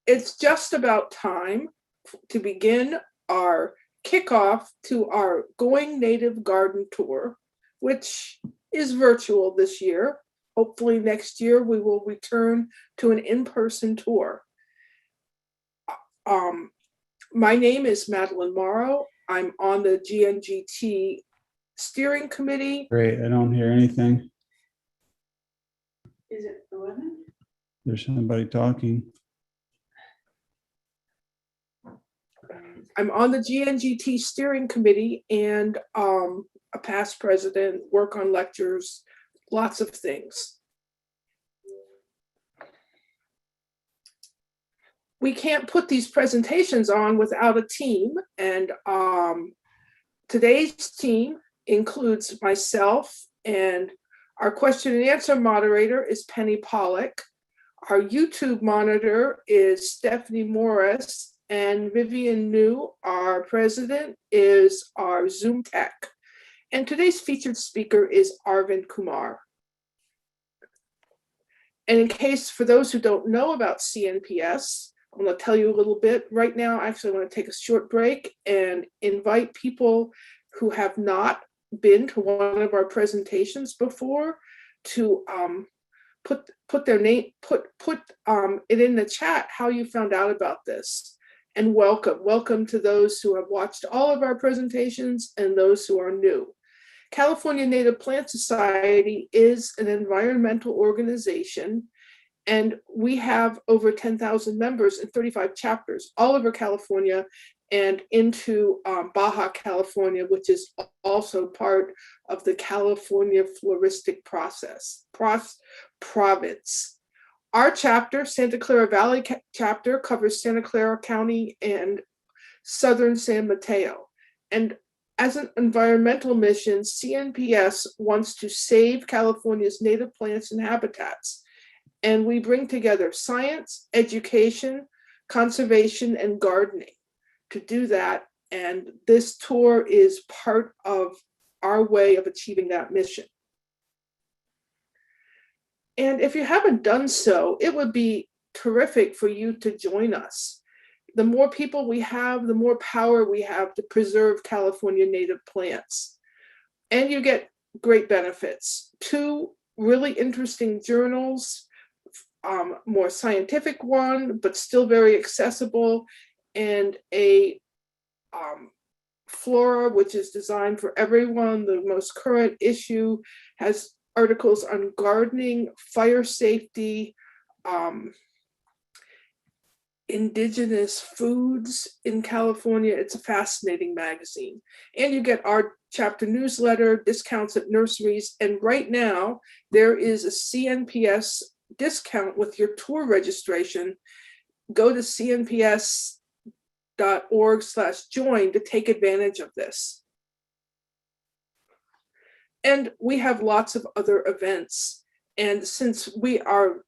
it's just about time to begin our kickoff to our Going Native Garden Tour, which is virtual this year. Hopefully next year we will return to an in-person tour. My name is Madeline Morrow. I'm on the GNGT steering committee. Great, I don't hear anything. Is it 11? There's somebody talking. I'm on the GNGT steering committee and a past president, work on lectures, lots of things. We can't put these presentations on without a team, and today's team includes myself, and our question and answer moderator is Penny Pollock. Our YouTube monitor is Stephanie Morris, and Vivian New, our president, is our Zoom tech. And today's featured speaker is Arvind Kumar. And in case, for those who don't know about CNPS, I'm going to tell you a little bit. Right now, actually, I want to take a short break and invite people who have not been to one of our presentations before to put their name, put it in the chat how you found out about this. And welcome to those who have watched all of our presentations and those who are new. California Native Plant Society is an environmental organization, and we have over 10,000 members in 35 chapters all over California and into Baja California, which is also part of the California Floristic Province. Our chapter, Santa Clara Valley chapter, covers Santa Clara County and southern San Mateo. And as an environmental mission, CNPS wants to save California's native plants and habitats. And we bring together science, education, conservation, and gardening to do that. And this tour is part of our way of achieving that mission. And if you haven't done so, it would be terrific for you to join us. The more people we have, the more power we have to preserve California native plants. And you get great benefits. 2 really interesting journals, more scientific one, but still very accessible, and a Flora, which is designed for everyone. The most current issue has articles on gardening, fire safety, indigenous foods in California. It's a fascinating magazine. And you get our chapter newsletter, discounts at nurseries. And right now, there is a CNPS discount with your tour registration. Go to cnps.org/join to take advantage of this. And we have lots of other events. And since our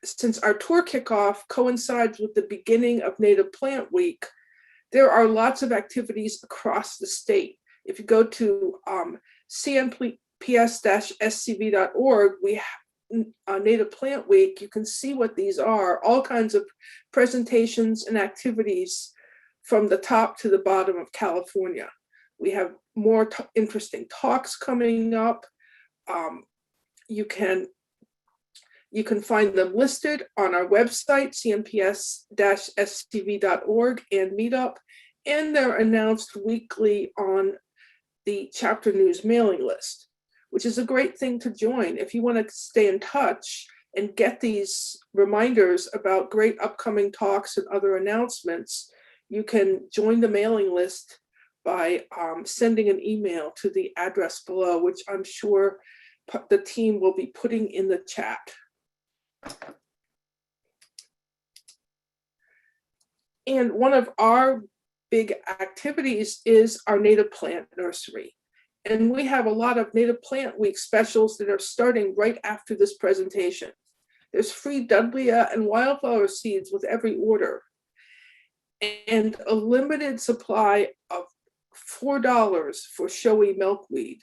tour kickoff coincides with the beginning of Native Plant Week, there are lots of activities across the state. If you go to cnps-scv.org, we have Native Plant Week. You can see what these are, all kinds of presentations and activities from the top to the bottom of California. We have more interesting talks coming up. You can find them listed on our website, cnps-scv.org, and Meetup, and they're announced weekly on the chapter news mailing list, which is a great thing to join. If you want to stay in touch and get these reminders about great upcoming talks and other announcements, you can join the mailing list by sending an email to the address below, which I'm sure the team will be putting in the chat. And one of our big activities is our native plant nursery. And we have a lot of Native Plant Week specials that are starting right after this presentation. There's free Dudleya and wildflower seeds with every order, and a limited supply of $4 for showy milkweed.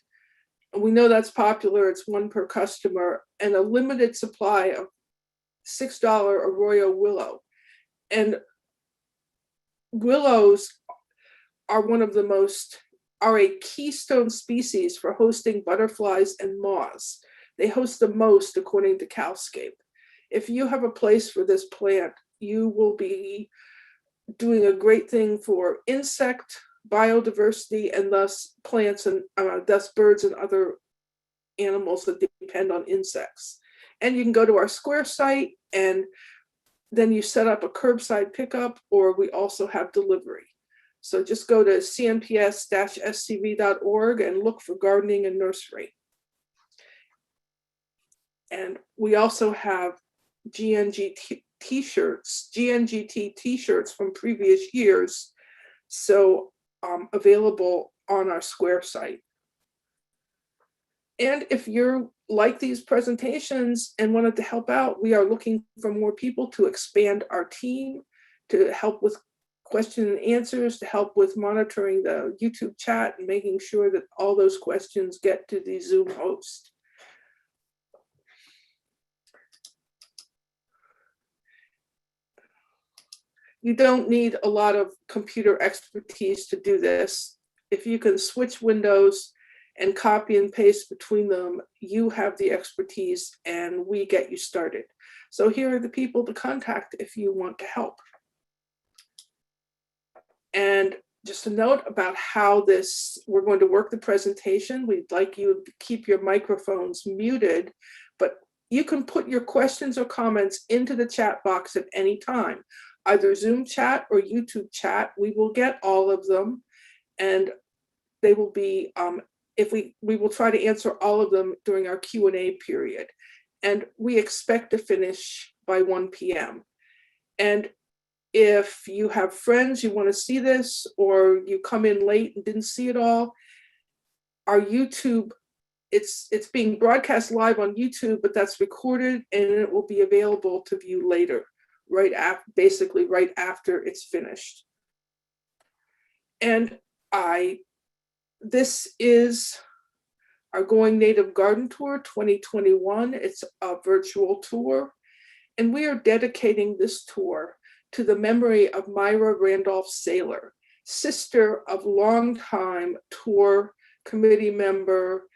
And we know that's popular, it's 1 per customer, and a limited supply of $6 arroyo willow. And willows are are a keystone species for hosting butterflies and moths. They host the most according to Calscape. If you have a place for this plant, you will be doing a great thing for insect biodiversity, and thus plants and thus birds and other animals that depend on insects. And you can go to our Square site, and then you set up a curbside pickup, or we also have delivery. So just go to cnps-scv.org and look for gardening and nursery. And we also have GNGT t-shirts from previous years, so available on our Square site. And if you're like these presentations and wanted to help out, we are looking for more people to expand our team, to help with question and answers, to help with monitoring the YouTube chat and making sure that all those questions get to the Zoom host. You don't need a lot of computer expertise to do this. If you can switch windows and copy and paste between them, you have the expertise and we get you started. So here are the people to contact if you want to help. And just a note about how we're going to work the presentation. We'd like you to keep your microphones muted, but you can put your questions or comments into the chat box at any time, either Zoom chat or YouTube chat. We will get all of them, and they will be, we will try to answer all of them during our Q&A period. And we expect to finish by 1 p.m. And if you have friends, you want to see this, or you come in late and didn't see it all, our YouTube, it's being broadcast live on YouTube, but that's recorded and it will be available to view later, basically right after it's finished. And this is our Going Native Garden Tour 2021. It's a virtual tour, and we are dedicating this tour to the memory of Myra Randolph Saylor, sister of longtime tour committee member,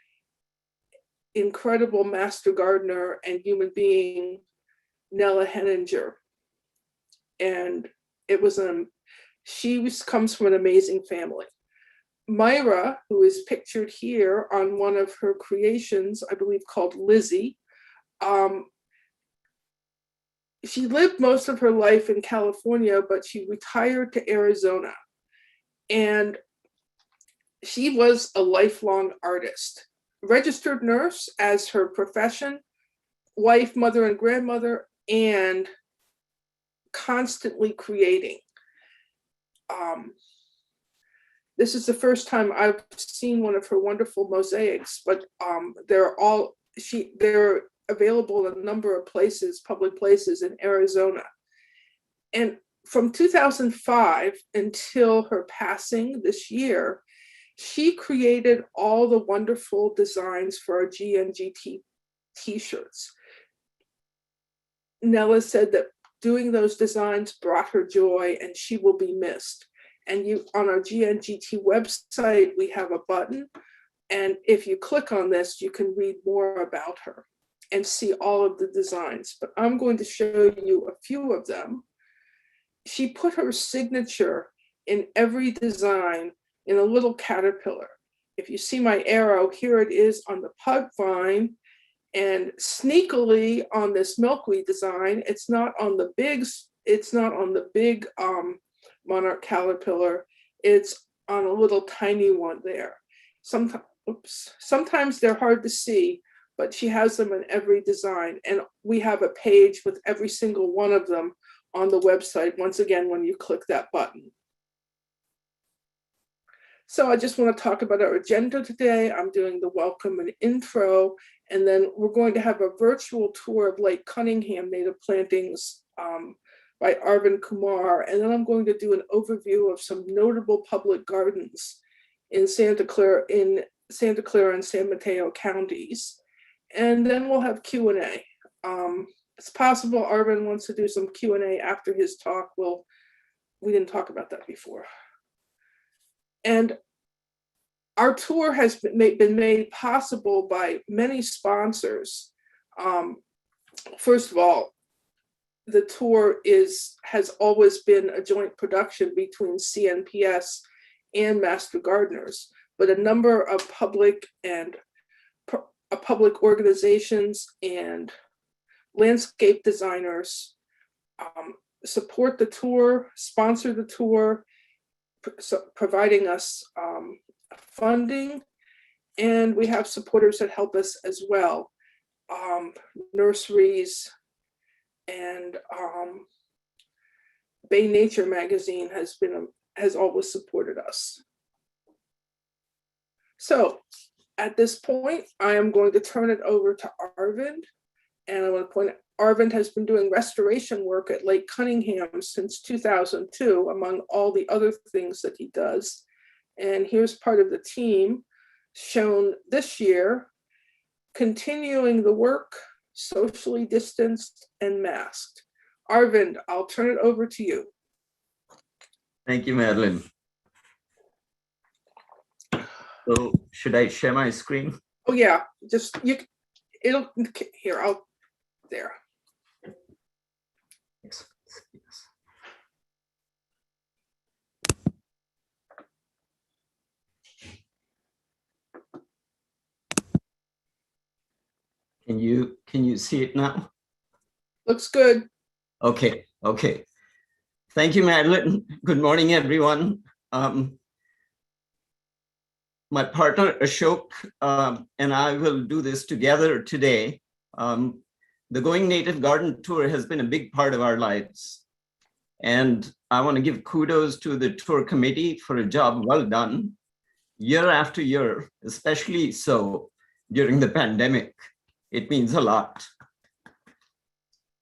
incredible master gardener and human being, Nella Henninger. And she comes from an amazing family. Myra, who is pictured here on one of her creations, I believe called Lizzie, she lived most of her life in California, but she retired to Arizona. And she was a lifelong artist, registered nurse as her profession, wife, mother, and grandmother, and constantly creating. This is the first time I've seen one of her wonderful mosaics, but they're available in a number of places, public places in Arizona. And from 2005 until her passing this year, she created all the wonderful designs for our GNGT t-shirts. Nella said that doing those designs brought her joy and she will be missed. And on our GNGT website, we have a button. And if you click on this, you can read more about her and see all of the designs. But I'm going to show you a few of them. She put her signature in every design in a little caterpillar. If you see my arrow, here it is on the pug vine, and sneakily on this milkweed design, it's not on the big monarch caterpillar, it's on a little tiny one there. Sometimes they're hard to see, but she has them in every design. And we have a page with every single one of them on the website, once again, when you click that button. So I just want to talk about our agenda today. I'm doing the welcome and intro, and then we're going to have a virtual tour of Lake Cunningham native plantings by Arvind Kumar. And then I'm going to do an overview of some notable public gardens in Santa Clara and San Mateo counties. And then we'll have Q&A. it's possible Arvin wants to do some Q&A after his talk. We didn't talk about that before. And our tour has been made possible by many sponsors. First of all, the tour has always been a joint production between CNPS and Master Gardeners, but a number of public organizations and landscape designers support the tour, sponsor the tour, providing us funding, and we have supporters that help us as well. Nurseries and Bay Nature magazine has always supported us. So at this point, I am going to turn it over to Arvind. And I want to point out, Arvind has been doing restoration work at Lake Cunningham since 2002, among all the other things that he does. And here's part of the team shown this year, continuing the work, socially distanced and masked. Arvind, I'll turn it over to you. Thank you, Madeline. So should I share my screen? Oh yeah, just there. Yes. Can you see it now? Looks good. Okay. Thank you, Madeline. Good morning, everyone. My partner Ashok and I will do this together today. The Going Native Garden Tour has been a big part of our lives. And I want to give kudos to the tour committee for a job well done, year after year, especially so during the pandemic. It means a lot.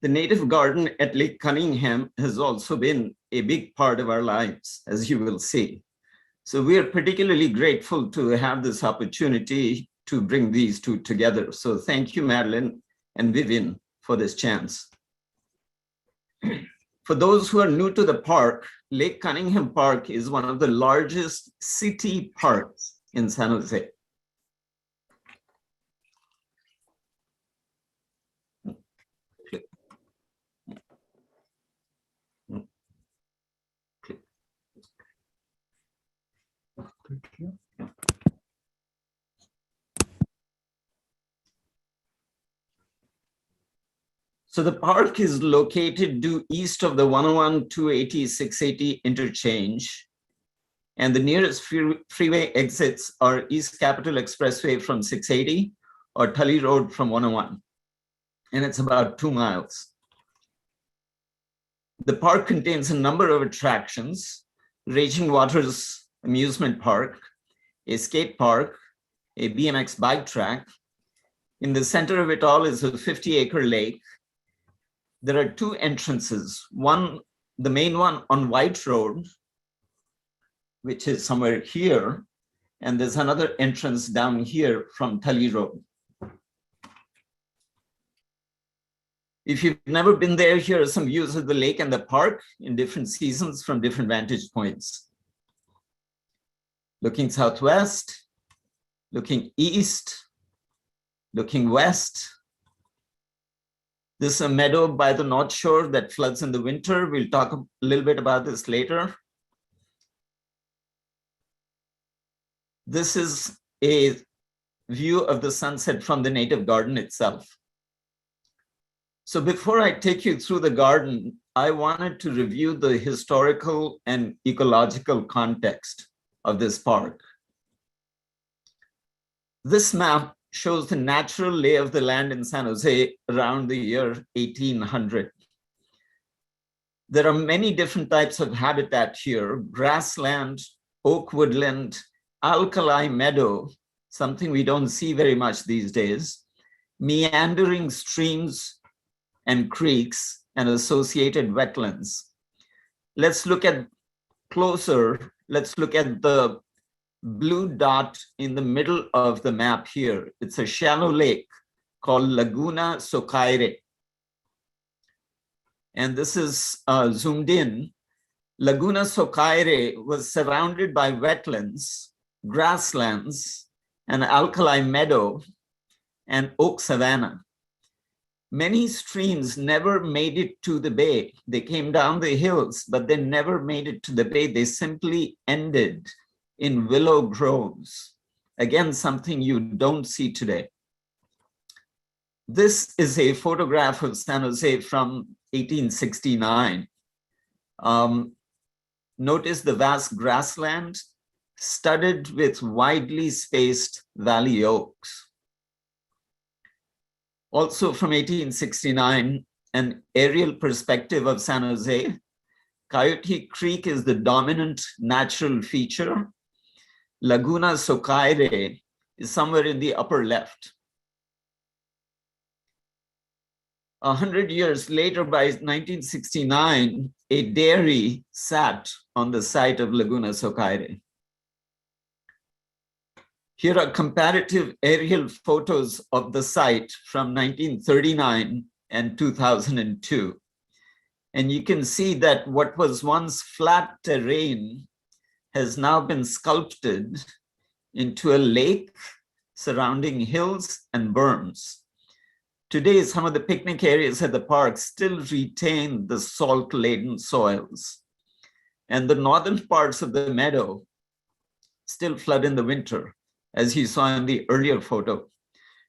The native garden at Lake Cunningham has also been a big part of our lives, as you will see. So we are particularly grateful to have this opportunity to bring these two together. So thank you, Madeline and Vivian, for this chance. For those who are new to the park, Lake Cunningham Park is one of the largest city parks in San Jose. So the park is located due east of the 101, 280, 680 interchange. And the nearest freeway exits are East Capitol Expressway from 680 or Tully Road from 101. And it's about 2 miles. The park contains a number of attractions: Raging Waters Amusement Park, a skate park, a BMX bike track. In the center of it all is a 50-acre lake. There are 2 entrances. One, the main one on White Road, which is somewhere here, and there's another entrance down here from Tully Road. If you've never been there, here are some views of the lake and the park in different seasons from different vantage points. Looking southwest, looking east, looking west. This is a meadow by the North Shore that floods in the winter. We'll talk a little bit about this later. This is a view of the sunset from the native garden itself. So before I take you through the garden, I wanted to review the historical and ecological context of this park. This map shows the natural lay of the land in San Jose around the year 1800. There are many different types of habitat here: grassland, oak woodland, alkali meadow, something we don't see very much these days, meandering streams and creeks and associated wetlands. Let's look at closer. Let's look at the blue dot in the middle of the map here. It's a shallow lake called Laguna Socaire. and this is zoomed in, Laguna Socaire was surrounded by wetlands, grasslands, an alkali meadow, and oak savanna. Many streams never made it to the bay. They came down the hills, but they never made it to the bay. They simply ended in willow groves. Again, something you don't see today. This is a photograph of San Jose from 1869. Notice the vast grassland studded with widely spaced valley oaks. Also from 1869, an aerial perspective of San Jose. Coyote Creek is the dominant natural feature. Laguna Socaire is somewhere in the upper left. 100 years later, by 1969, a dairy sat on the site of Laguna Socaire. Here are comparative aerial photos of the site from 1939 and 2002. And you can see that what was once flat terrain has now been sculpted into a lake surrounding hills and berms. Today, some of the picnic areas at the park still retain the salt-laden soils, and the northern parts of the meadow still flood in the winter, as you saw in the earlier photo.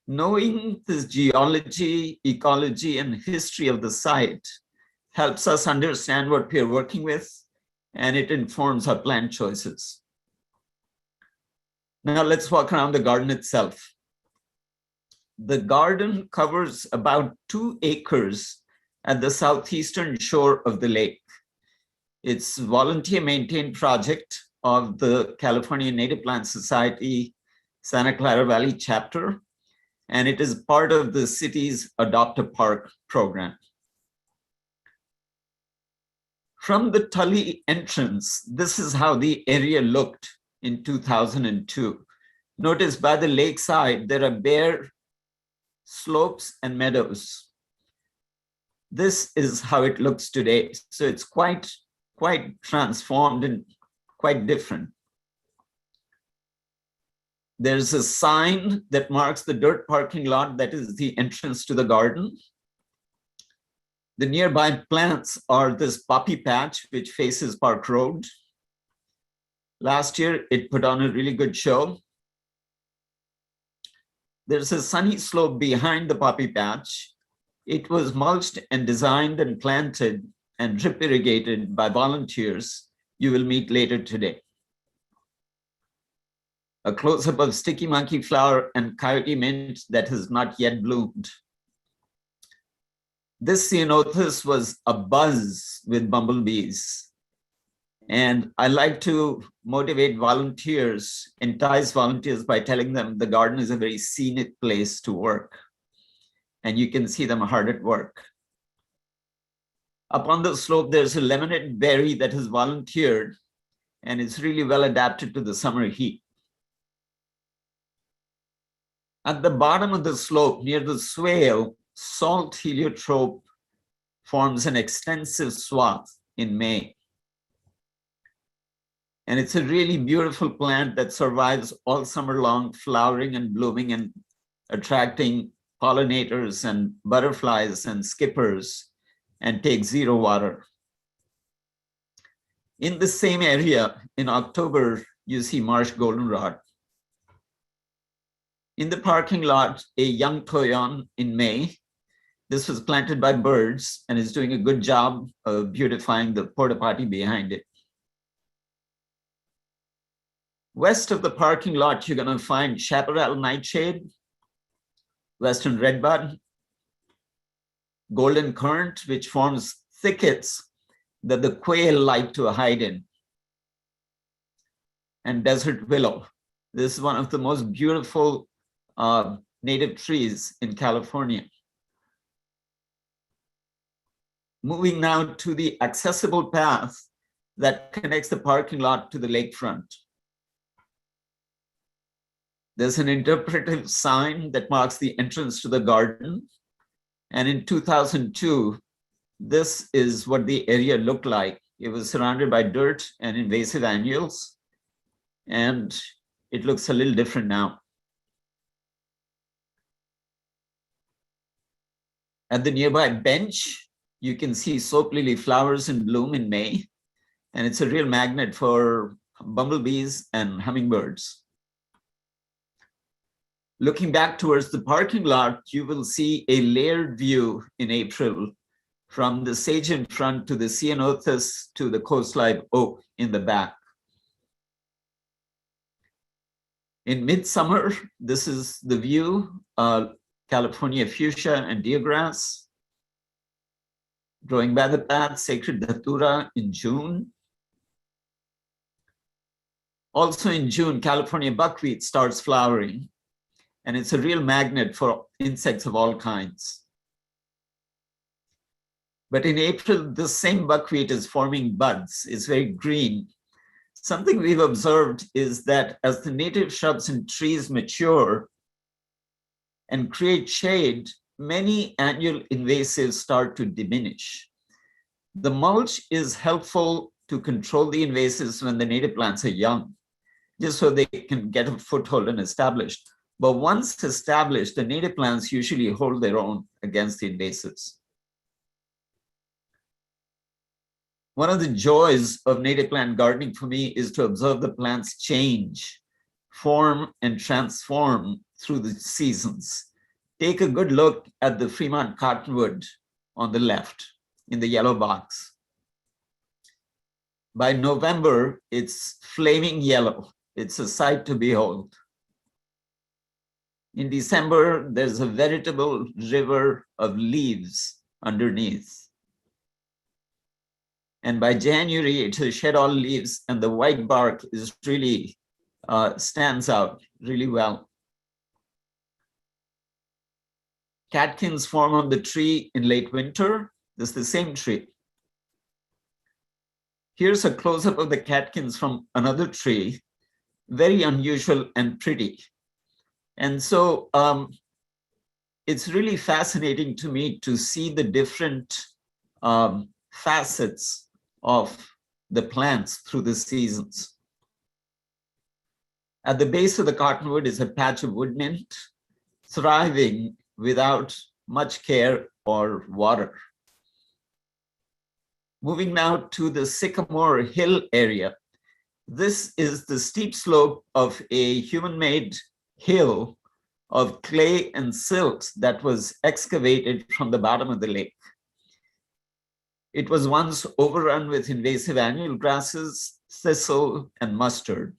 Knowing this geology, ecology, and history of the site helps us understand what we're working with, and it informs our plant choices. Now let's walk around the garden itself. The garden covers about 2 acres at the southeastern shore of the lake. It's a volunteer-maintained project of the California Native Plant Society Santa Clara Valley chapter, and it is part of the city's Adopt a Park program. From the Tully entrance, this is how the area looked in 2002. Notice by the lakeside, there are bare slopes and meadows. This is how it looks today. So it's quite transformed and quite different. There's a sign that marks the dirt parking lot that is the entrance to the garden. The nearby plants are this poppy patch, which faces Park Road. Last year, it put on a really good show. There's a sunny slope behind the poppy patch. It was mulched and designed and planted and drip irrigated by volunteers you will meet later today. A close-up of sticky monkey flower and coyote mint that has not yet bloomed. This ceanothus was abuzz with bumblebees. And I like to motivate volunteers, entice volunteers by telling them the garden is a very scenic place to work. And you can see them hard at work. Up on the slope, there's a lemonade berry that has volunteered, and it's really well adapted to the summer heat. At the bottom of the slope, near the swale, salt heliotrope forms an extensive swath in May. And it's a really beautiful plant that survives all summer long, flowering and blooming and attracting pollinators and butterflies and skippers, and takes 0 water. In the same area, in October, you see Marsh Goldenrod. In the parking lot, a young toyon in May. This was planted by birds and is doing a good job of beautifying the porta potty behind it. West of the parking lot, you're going to find Chaparral nightshade, western redbud, golden currant, which forms thickets that the quail like to hide in, and desert willow. This is one of the most beautiful native trees in California. Moving now to the accessible path that connects the parking lot to the lakefront. There's an interpretive sign that marks the entrance to the garden. And in 2002, this is what the area looked like. It was surrounded by dirt and invasive annuals, and it looks a little different now. At the nearby bench, you can see soap lily flowers in bloom in May, and it's a real magnet for bumblebees and hummingbirds. Looking back towards the parking lot, you will see a layered view in April from the sage in front to the ceanothus to the coast live oak in the back. In midsummer, this is the view, California fuchsia and deergrass. Growing by the path, sacred datura in June. Also in June, California buckwheat starts flowering, and it's a real magnet for insects of all kinds. But in April, the same buckwheat is forming buds. It's very green. Something we've observed is that as the native shrubs and trees mature and create shade, many annual invasives start to diminish. The mulch is helpful to control the invasives when the native plants are young, just so they can get a foothold and established. But once established, the native plants usually hold their own against the invasives. One of the joys of native plant gardening for me is to observe the plants change, form, and transform through the seasons. Take a good look at the Fremont Cottonwood on the left in the yellow box. By November, it's flaming yellow. It's a sight to behold. In December, there's a veritable river of leaves underneath. And by January, it has shed all leaves and the white bark is really stands out really well. Catkins form on the tree in late winter. This is the same tree. Here's a close-up of the catkins from another tree, very unusual and pretty. And so it's really fascinating to me to see the different facets of the plants through the seasons. At the base of the cottonwood is a patch of wood mint, thriving without much care or water. Moving now to the Sycamore Hill area. This is the steep slope of a human-made hill of clay and silt that was excavated from the bottom of the lake. It was once overrun with invasive annual grasses, thistle, and mustard.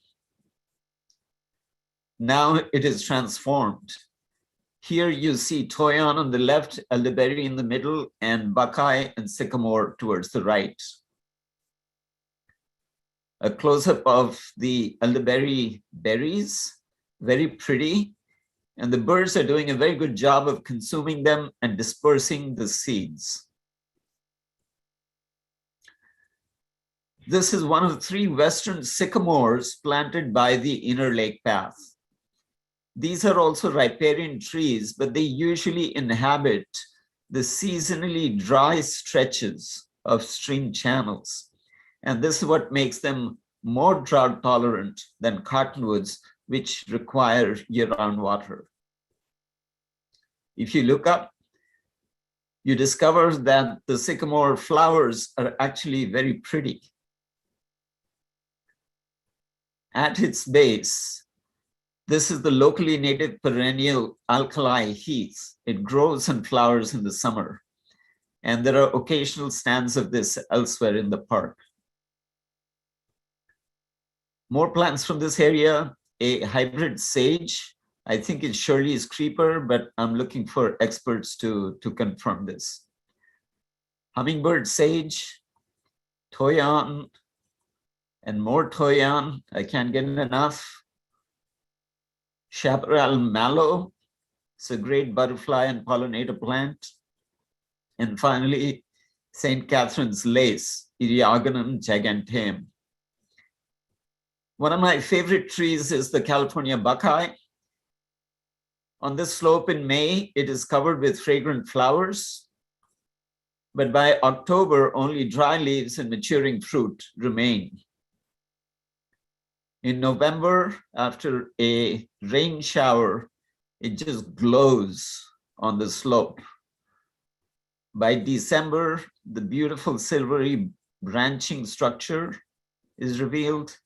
Now it is transformed. Here you see toyon on the left, elderberry in the middle, and buckeye and sycamore towards the right. A close-up of the elderberry berries, very pretty, and the birds are doing a very good job of consuming them and dispersing the seeds. This is one of 3 western sycamores planted by the inner lake path. These are also riparian trees, but they usually inhabit the seasonally dry stretches of stream channels. And this is what makes them more drought tolerant than cottonwoods, which require year-round water. If you look up, you discover that the sycamore flowers are actually very pretty. At its base, this is the locally native perennial alkali heath. It grows and flowers in the summer. And there are occasional stands of this elsewhere in the park. More plants from this area, a hybrid sage. I think it's Shirley's creeper, but I'm looking for experts to confirm this. Hummingbird sage, toyon, and more toyon. I can't get enough. Chaparral mallow. It's a great butterfly and pollinator plant. And finally, St. Catherine's lace, Eriogonum giganteum. One of my favorite trees is the California buckeye. On this slope in May, it is covered with fragrant flowers. but by October, only dry leaves and maturing fruit remain. In November, after a rain shower, it just glows on the slope. By December, the beautiful silvery branching structure is revealed.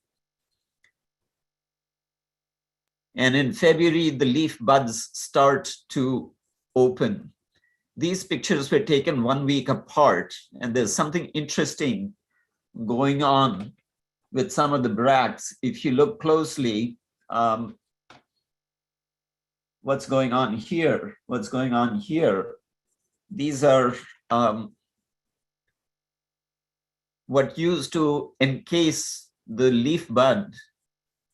And in February, the leaf buds start to open. These pictures were taken 1 week apart, and there's something interesting going on with some of the bracts. If you look closely, what's going on here? What's going on here? These are what used to encase the leaf bud.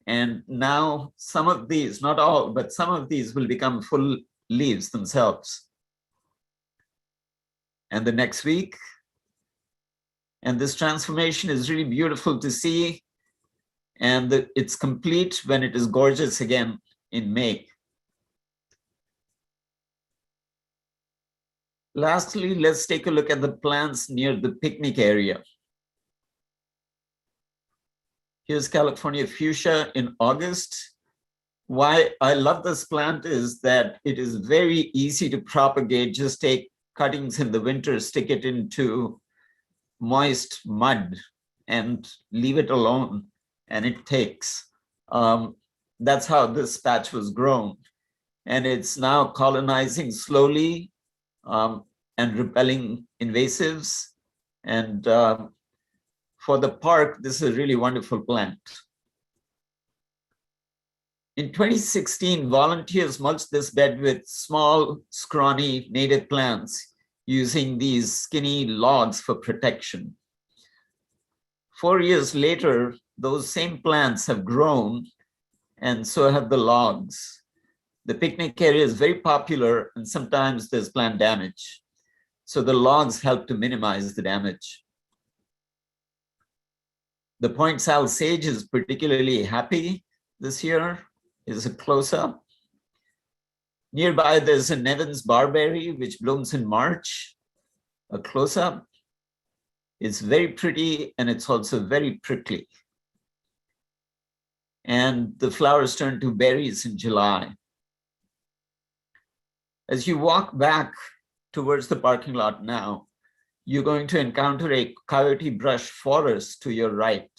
And now some of these, not all, but some of these will become full leaves themselves. And the next week, and this transformation is really beautiful to see. And it's complete when it is gorgeous again in May. Lastly, let's take a look at the plants near the picnic area. Here's California fuchsia in August. Why I love this plant is that it is very easy to propagate. Just take cuttings in the winter, stick it into moist mud and leave it alone, and it takes. That's how this patch was grown. And it's now colonizing slowly and repelling invasives. And for the park, this is a really wonderful plant. In 2016, volunteers mulched this bed with small, scrawny native plants using these skinny logs for protection. 4 years later, those same plants have grown, and so have the logs. The picnic area is very popular, and sometimes there's plant damage. So the logs help to minimize the damage. The Point Sal sage is particularly happy this year. Is a close-up. Nearby, there's a Nevin's barberry, which blooms in March. A close-up. It's very pretty, and it's also very prickly. And the flowers turn to berries in July. As you walk back towards the parking lot now, you're going to encounter a coyote brush forest to your right.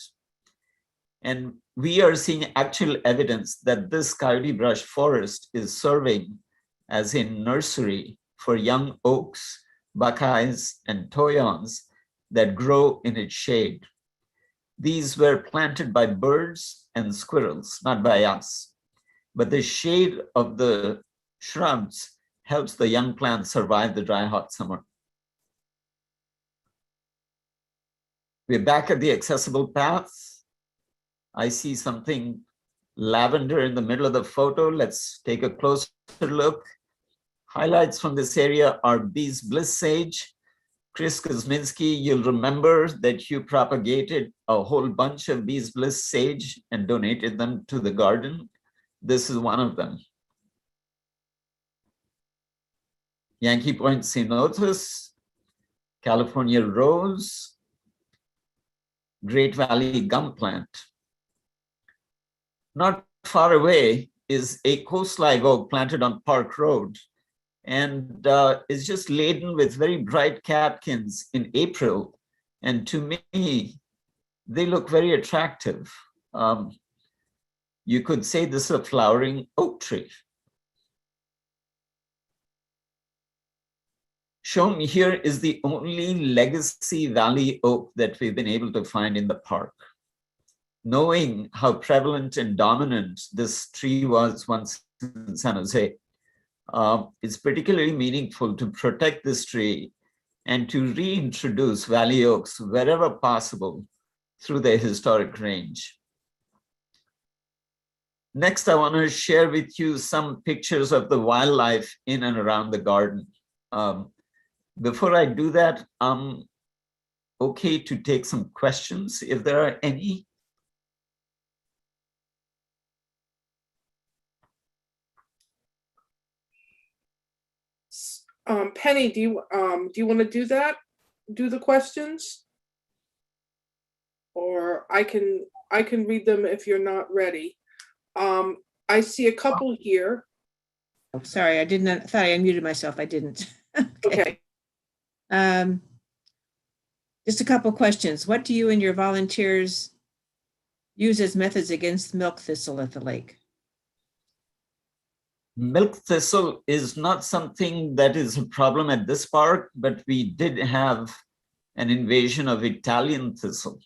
And we are seeing actual evidence that this coyote brush forest is serving as a nursery for young oaks, buckeyes, and toyons that grow in its shade. These were planted by birds and squirrels, not by us. But the shade of the shrubs helps the young plants survive the dry, hot summer. We're back at the accessible path. I see something lavender in the middle of the photo. Let's take a closer look. Highlights from this area are Bee's Bliss Sage. Chris Kuzminski, you'll remember that you propagated a whole bunch of Bee's Bliss Sage and donated them to the garden. This is one of them. Yankee Point Ceanothus, California Rose, Great Valley Gum Plant. Not far away is a coast live oak planted on Park Road, and is just laden with very bright catkins in April. And to me, they look very attractive. You could say this is a flowering oak tree. Shown here is the only legacy valley oak that we've been able to find in the park. Knowing how prevalent and dominant this tree was once in San Jose, it's particularly meaningful to protect this tree and to reintroduce valley oaks wherever possible through their historic range. Next, I want to share with you some pictures of the wildlife in and around the garden. Before I do that, I'm okay to take some questions if there are any. Penny, do you want to do that? do the questions? Or I can read them if you're not ready. I see a couple here. Oh, sorry, I thought I unmuted myself. I didn't. Okay. Just a couple questions. What do you and your volunteers use as methods against milk thistle at the lake? Milk thistle is not something that is a problem at this park, but we did have an invasion of Italian thistle.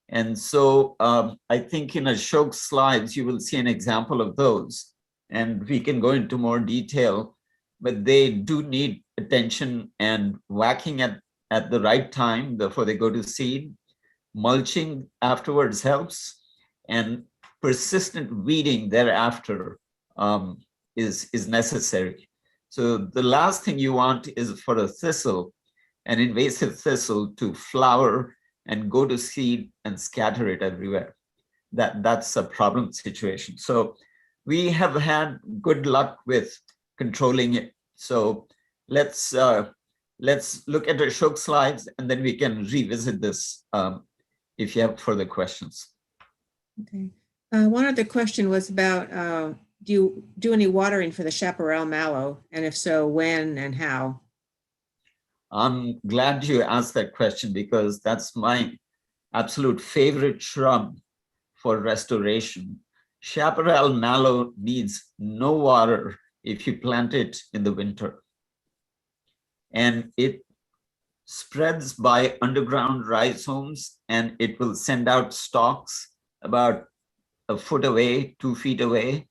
And so I think in Ashok's slides, you will see an example of those. And we can go into more detail, but they do need attention and whacking at the right time before they go to seed. Mulching afterwards helps, and persistent weeding thereafter is necessary. So the last thing you want is for a thistle, an invasive thistle, to flower and go to seed and scatter it everywhere. That's a problem situation. So we have had good luck with controlling it. So let's look at the Ashok slides, and then we can revisit this if you have further questions. Okay. One other question was about, do you do any watering for the Chaparral mallow? And if so, when and how? I'm glad you asked that question, because that's my absolute favorite shrub for restoration. Chaparral mallow needs no water if you plant it in the winter. And it spreads by underground rhizomes, and it will send out stalks about a foot away, 2 feet away.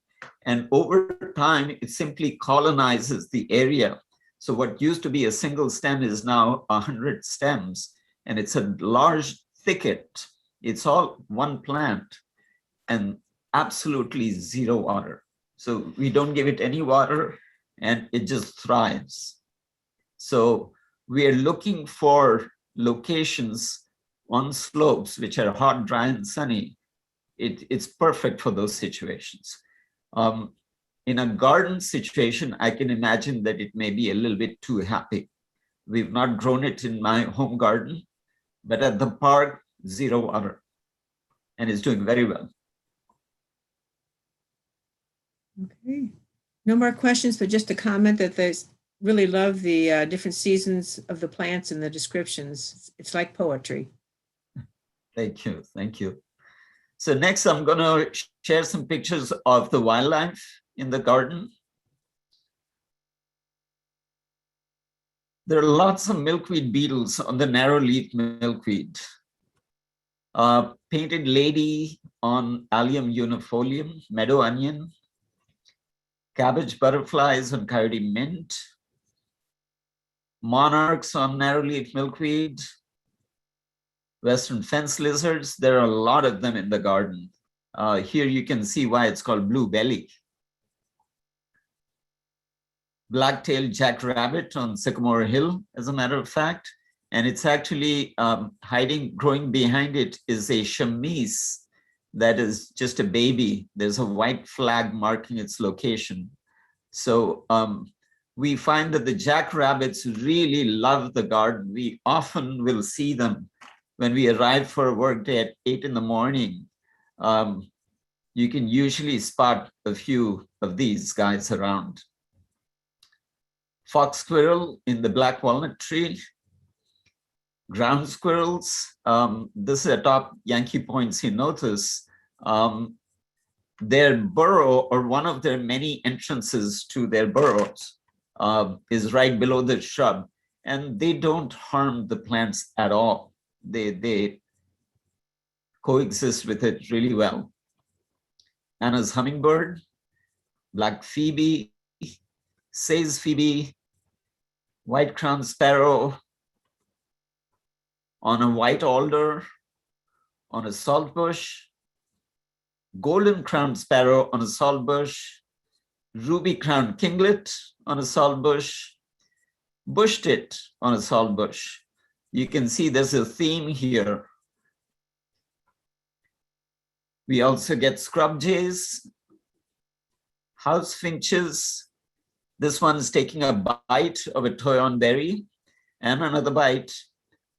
And over time, it simply colonizes the area. So what used to be a single stem is now 100 stems, and it's a large thicket. It's all one plant and absolutely zero water. So we don't give it any water, and it just thrives. So we are looking for locations on slopes which are hot, dry, and sunny. It's perfect for those situations. In a garden situation, I can imagine that it may be a little bit too happy. We've not grown it in my home garden, but at the park, zero water, and it's doing very well. Okay. No more questions, but just a comment that they really love the different seasons of the plants and the descriptions. It's like poetry. Thank you. Thank you. So next, I'm going to share some pictures of the wildlife in the garden. There are lots of milkweed beetles on the narrow leaf milkweed. Painted lady on Alum unifolium, meadow onion, cabbage butterflies on coyote mint, monarchs on narrowleaf milkweed, western fence lizards. There are a lot of them in the garden. Here you can see why it's called blue belly. Black-tailed jackrabbit on Sycamore Hill, as a matter of fact. And it's actually growing behind it is a chamise that is just a baby. There's a white flag marking its location. So we find that the jackrabbits really love the garden. We often will see them when we arrive for a work day at 8 in the morning. You can usually spot a few of these guys around. Fox squirrel in the black walnut tree. Ground squirrels. This is atop Yankee Point cenotes. Their burrow, or one of their many entrances to their burrows, is right below the shrub, and they don't harm the plants at all. They coexist with it really well. Anna's hummingbird, black phoebe, Say's phoebe, white-crowned sparrow on a white alder, on a saltbush, golden-crowned sparrow on a saltbush, ruby-crowned kinglet on a saltbush, bush tit on a saltbush. You can see there's a theme here. We also get scrub jays, house finches. This one is taking a bite of a toyon berry, and another bite,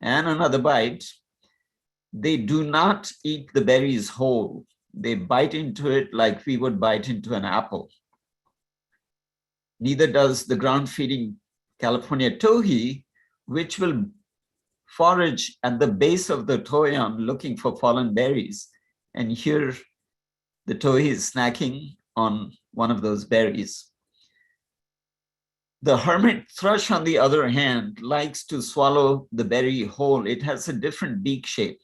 and another bite. They do not eat the berries whole. They bite into it like we would bite into an apple. Neither does the ground-feeding California towhee, which will forage at the base of the toyon looking for fallen berries. And here the towhee is snacking on one of those berries. The hermit thrush, on the other hand, likes to swallow the berry whole. It has a different beak shape,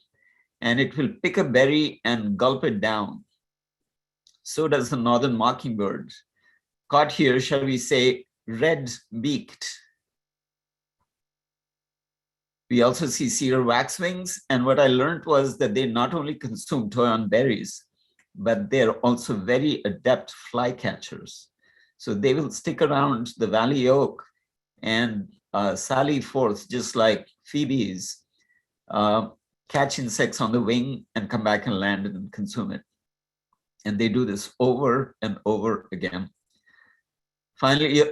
and it will pick a berry and gulp it down. So does the northern mockingbird. Caught here, shall we say, red-beaked. We also see cedar wax wings, and what I learned was that they not only consume toyon berries, but they're also very adept flycatchers. So they will stick around the valley oak and sally forth, just like phoebes, catch insects on the wing and come back and land and consume it. And they do this over and over again. Finally,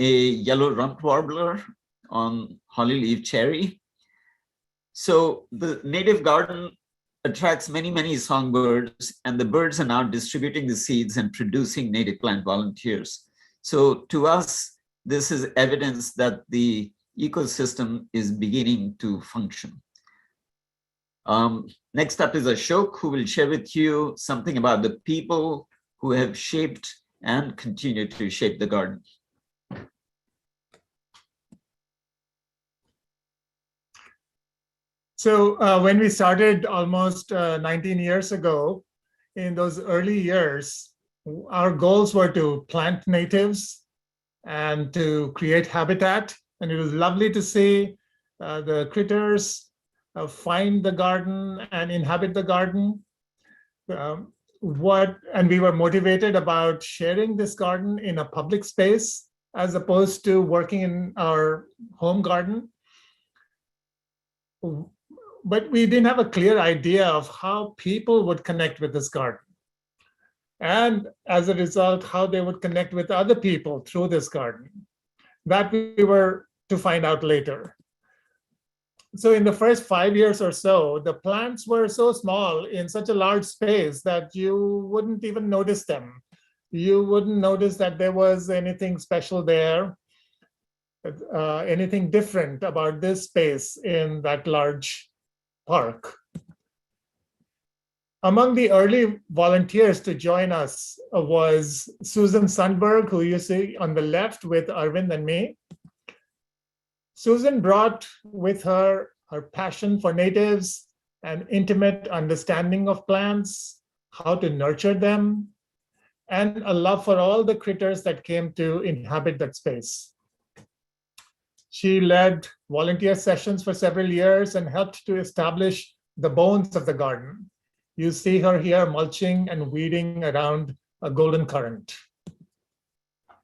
a yellow rump warbler on holly leaf cherry. So the native garden attracts many, many songbirds, and the birds are now distributing the seeds and producing native plant volunteers. So to us, this is evidence that the ecosystem is beginning to function. Next up is Ashok, who will share with you something about the people who have shaped and continue to shape the garden. So when we started almost 19 years ago, in those early years, our goals were to plant natives and to create habitat. And it was lovely to see the critters find the garden and inhabit the garden. And we were motivated about sharing this garden in a public space as opposed to working in our home garden. But we didn't have a clear idea of how people would connect with this garden. And as a result, how they would connect with other people through this garden. That we were to find out later. So in the first 5 years or so, the plants were so small in such a large space that you wouldn't even notice them. You wouldn't notice that there was anything special there, anything different about this space in that large park. Among the early volunteers to join us was Susan Sundberg, who you see on the left with Arvind and me. Susan brought with her her passion for natives, an intimate understanding of plants, how to nurture them, and a love for all the critters that came to inhabit that space. She led volunteer sessions for several years and helped to establish the bones of the garden. You see her here mulching and weeding around a golden currant.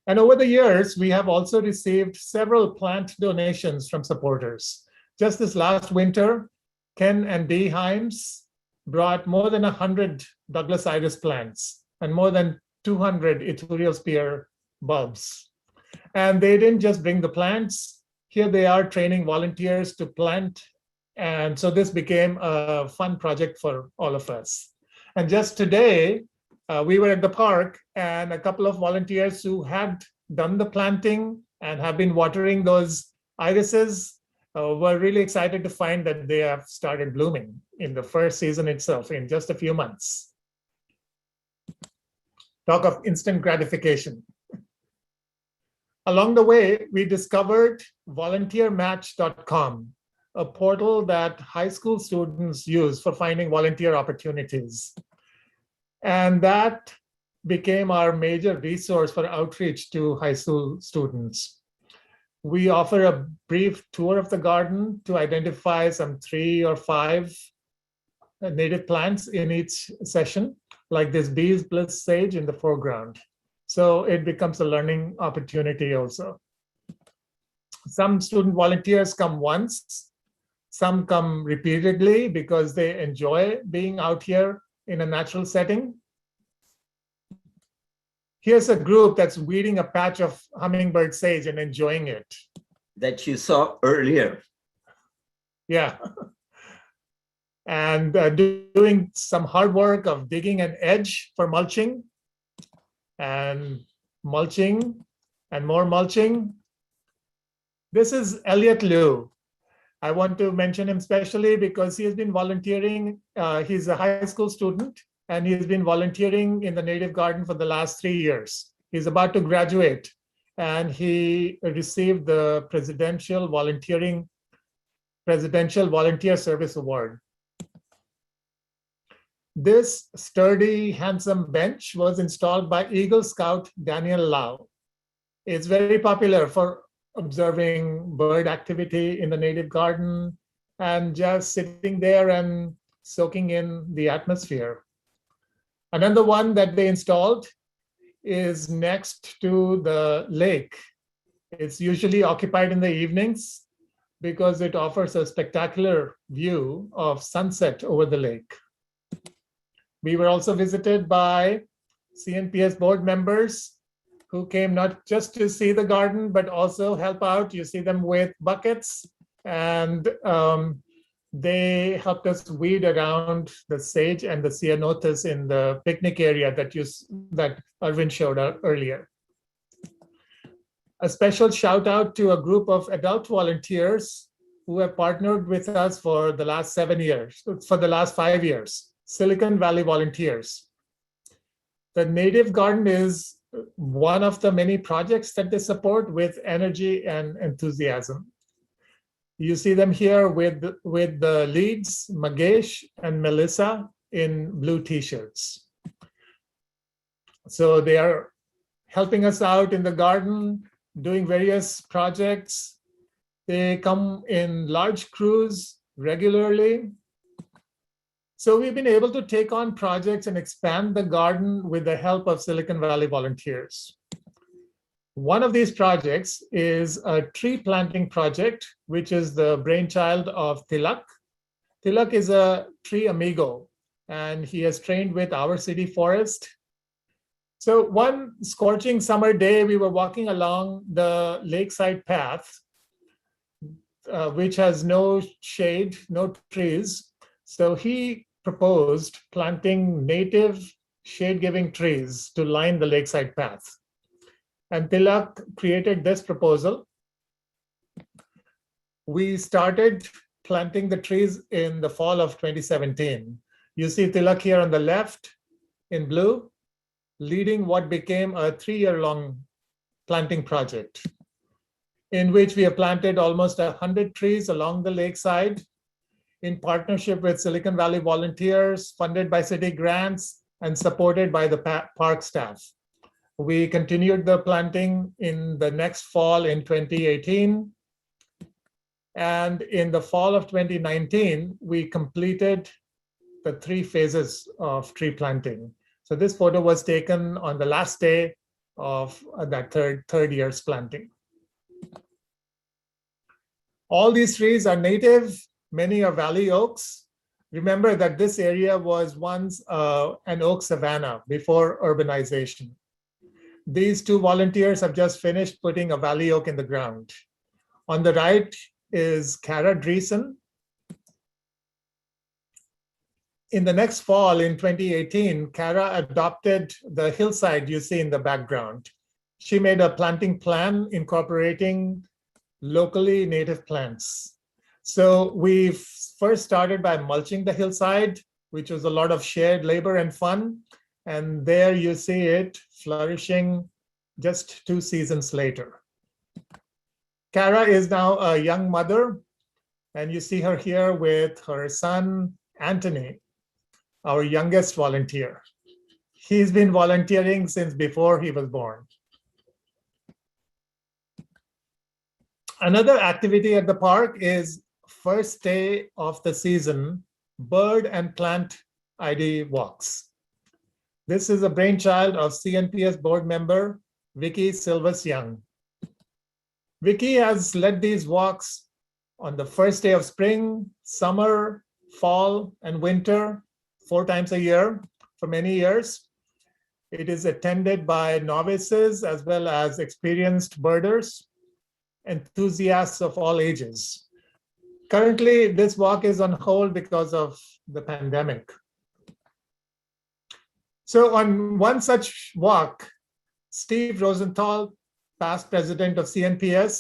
And over the years, we have also received several plant donations from supporters. Just this last winter, Ken and Dee Himes brought more than 100 Douglas iris plants and more than 200 ethereal spear bulbs. And they didn't just bring the plants. Here they are training volunteers to plant. And so this became a fun project for all of us. And just today, we were at the park and a couple of volunteers who had done the planting and have been watering those irises were really excited to find that they have started blooming in the first season itself in just a few months. Talk of instant gratification. Along the way, we discovered volunteermatch.com, a portal that high school students use for finding volunteer opportunities. And that became our major resource for outreach to high school students. We offer a brief tour of the garden to identify some 3 or 5 native plants in each session, like this bee's bliss sage in the foreground. So it becomes a learning opportunity also. Some student volunteers come once, some come repeatedly because they enjoy being out here in a natural setting. Here's a group that's weeding a patch of hummingbird sage and enjoying it. That you saw earlier. Yeah. And doing some hard work of digging an edge for mulching and mulching and more mulching. This is Elliot Liu. I want to mention him specially because he has been volunteering. He's a high school student and he's been volunteering in the native garden for the last 3 years. He's about to graduate and he received the Presidential Volunteer Service Award. This sturdy, handsome bench was installed by Eagle Scout Daniel Lau. It's very popular for observing bird activity in the native garden and just sitting there and soaking in the atmosphere. Another one that they installed is next to the lake. It's usually occupied in the evenings because it offers a spectacular view of sunset over the lake. We were also visited by CNPS board members who came not just to see the garden, but also help out. You see them with buckets, and they helped us weed around the sage and the ceanothus in the picnic area that Arvind showed earlier. A special shout out to a group of adult volunteers who have partnered with us for the last 5 years, Silicon Valley Volunteers. The native garden is one of the many projects that they support with energy and enthusiasm. You see them here with the leads, Magesh and Melissa, in blue t-shirts. So they are helping us out in the garden, doing various projects. They come in large crews regularly. So we've been able to take on projects and expand the garden with the help of Silicon Valley volunteers. One of these projects is a tree planting project, which is the brainchild of Tilak. Tilak is a tree amigo, and he has trained with our city forest. So one scorching summer day, we were walking along the lakeside path, which has no shade, no trees. So he proposed planting native shade-giving trees to line the lakeside path. And Tilak created this proposal. We started planting the trees in the fall of 2017. You see Tilak here on the left in blue, leading what became a 3-year-long planting project, in which we have planted almost 100 trees along the lakeside in partnership with Silicon Valley volunteers, funded by city grants, and supported by the park staff. We continued the planting in the next fall in 2018. And in the fall of 2019, we completed the 3 phases of tree planting. So this photo was taken on the last day of that third year's planting. All these trees are native. Many are valley oaks. Remember that this area was once an oak savanna before urbanization. These 2 volunteers have just finished putting a valley oak in the ground. On the right is Kara Dreesen. In the next fall, in 2018, Kara adopted the hillside you see in the background. She made a planting plan incorporating locally native plants. So we first started by mulching the hillside, which was a lot of shared labor and fun. And there you see it flourishing just 2 seasons later. Kara is now a young mother, and you see her here with her son, Anthony, our youngest volunteer. He's been volunteering since before he was born. Another activity at the park is first day of the season, bird and plant ID walks. This is a brainchild of CNPS board member, Vicky Silvas Young. Vicky has led these walks on the first day of spring, summer, fall, and winter, 4 times a year for many years. It is attended by novices as well as experienced birders, enthusiasts of all ages. currently this walk is on hold because of the pandemic. So on one such walk, Steve Rosenthal, past president of CNPS,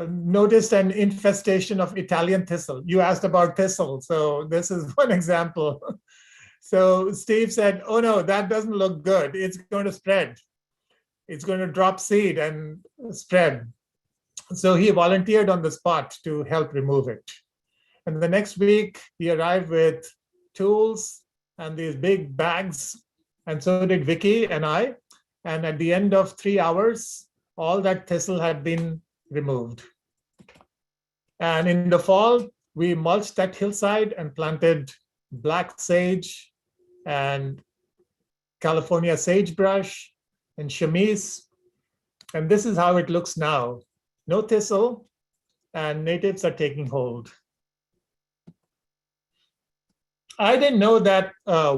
noticed an infestation of Italian thistle. You asked about thistle, so this is one example. So Steve said, oh no, that doesn't look good. It's going to spread. It's going to drop seed and spread. So he volunteered on the spot to help remove it. And the next week, he arrived with tools and these big bags, and so did Vicky and I. And at the end of 3 hours, all that thistle had been removed. And in the fall, we mulched that hillside and planted black sage and California sagebrush and chamise. And this is how it looks now. No thistle, and natives are taking hold. I didn't know that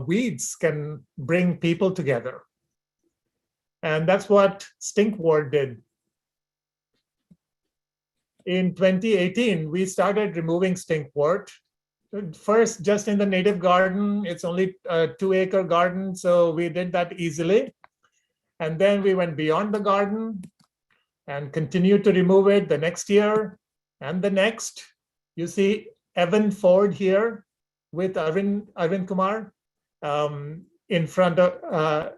weeds can bring people together. And that's what stinkwort did. In 2018, we started removing stinkwort. First, just in the native garden. It's only a 2-acre garden, so we did that easily. And then we went beyond the garden and continued to remove it the next year and the next. You see Evan Ford here with Arvind Kumar in front of,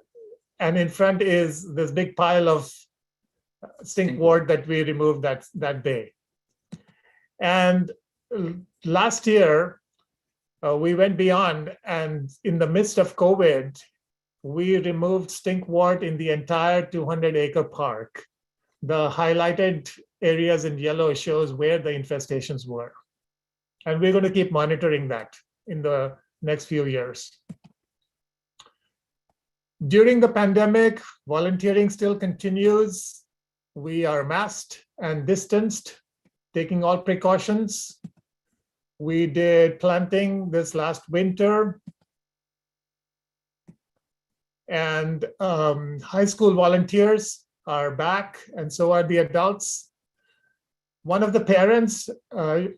and in front is this big pile of stinkwort that we removed that day. And last year, we went beyond, and in the midst of COVID, we removed stinkwort in the entire 200-acre park. The highlighted areas in yellow shows where the infestations were. And we're going to keep monitoring that in the next few years. During the pandemic, volunteering still continues. We are masked and distanced, taking all precautions. We did planting this last winter. And high school volunteers are back, and so are the adults. One of the parents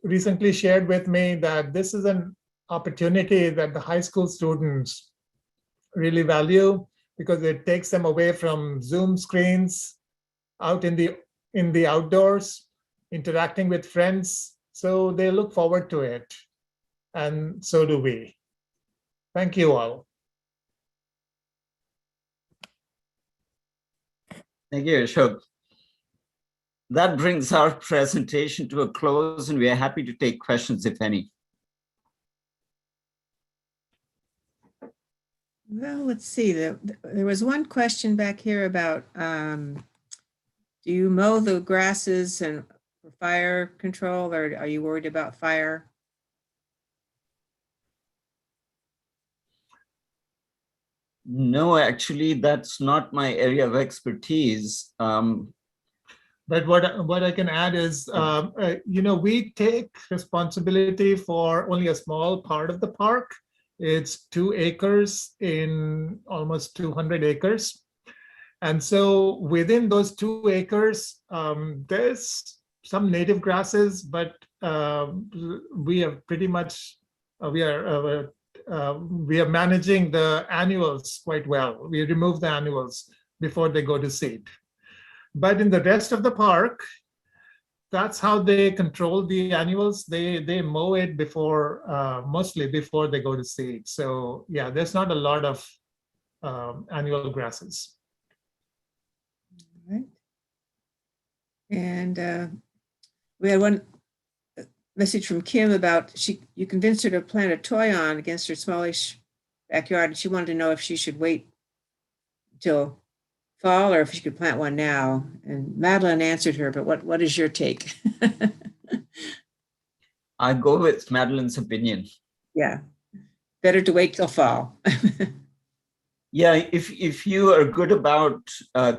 recently shared with me that this is an opportunity that the high school students really value because it takes them away from Zoom screens, out in the outdoors, interacting with friends. So they look forward to it, and so do we. Thank you all. Thank you, Ashok. That brings our presentation to a close, and we are happy to take questions, if any. Well, let's see. There was one question back here about do you mow the grasses and for fire control, or are you worried about fire? No, actually, that's not my area of expertise. But what I can add is, we take responsibility for only a small part of the park. It's 2 acres in almost 200 acres. And so within those 2 acres, there's some native grasses, but we have pretty much, we are managing the annuals quite well. We remove the annuals before they go to seed. But in the rest of the park, that's how they control the annuals. They mow it before, mostly before they go to seed. So yeah, there's not a lot of annual grasses. All right. And we had one message from Kim about you convinced her to plant a toy on against her smallish backyard, and she wanted to know if she should wait till fall or if she could plant one now. And Madeline answered her, but what is your take? I go with Madeline's opinion. Yeah, better to wait till fall. Yeah, if you are good about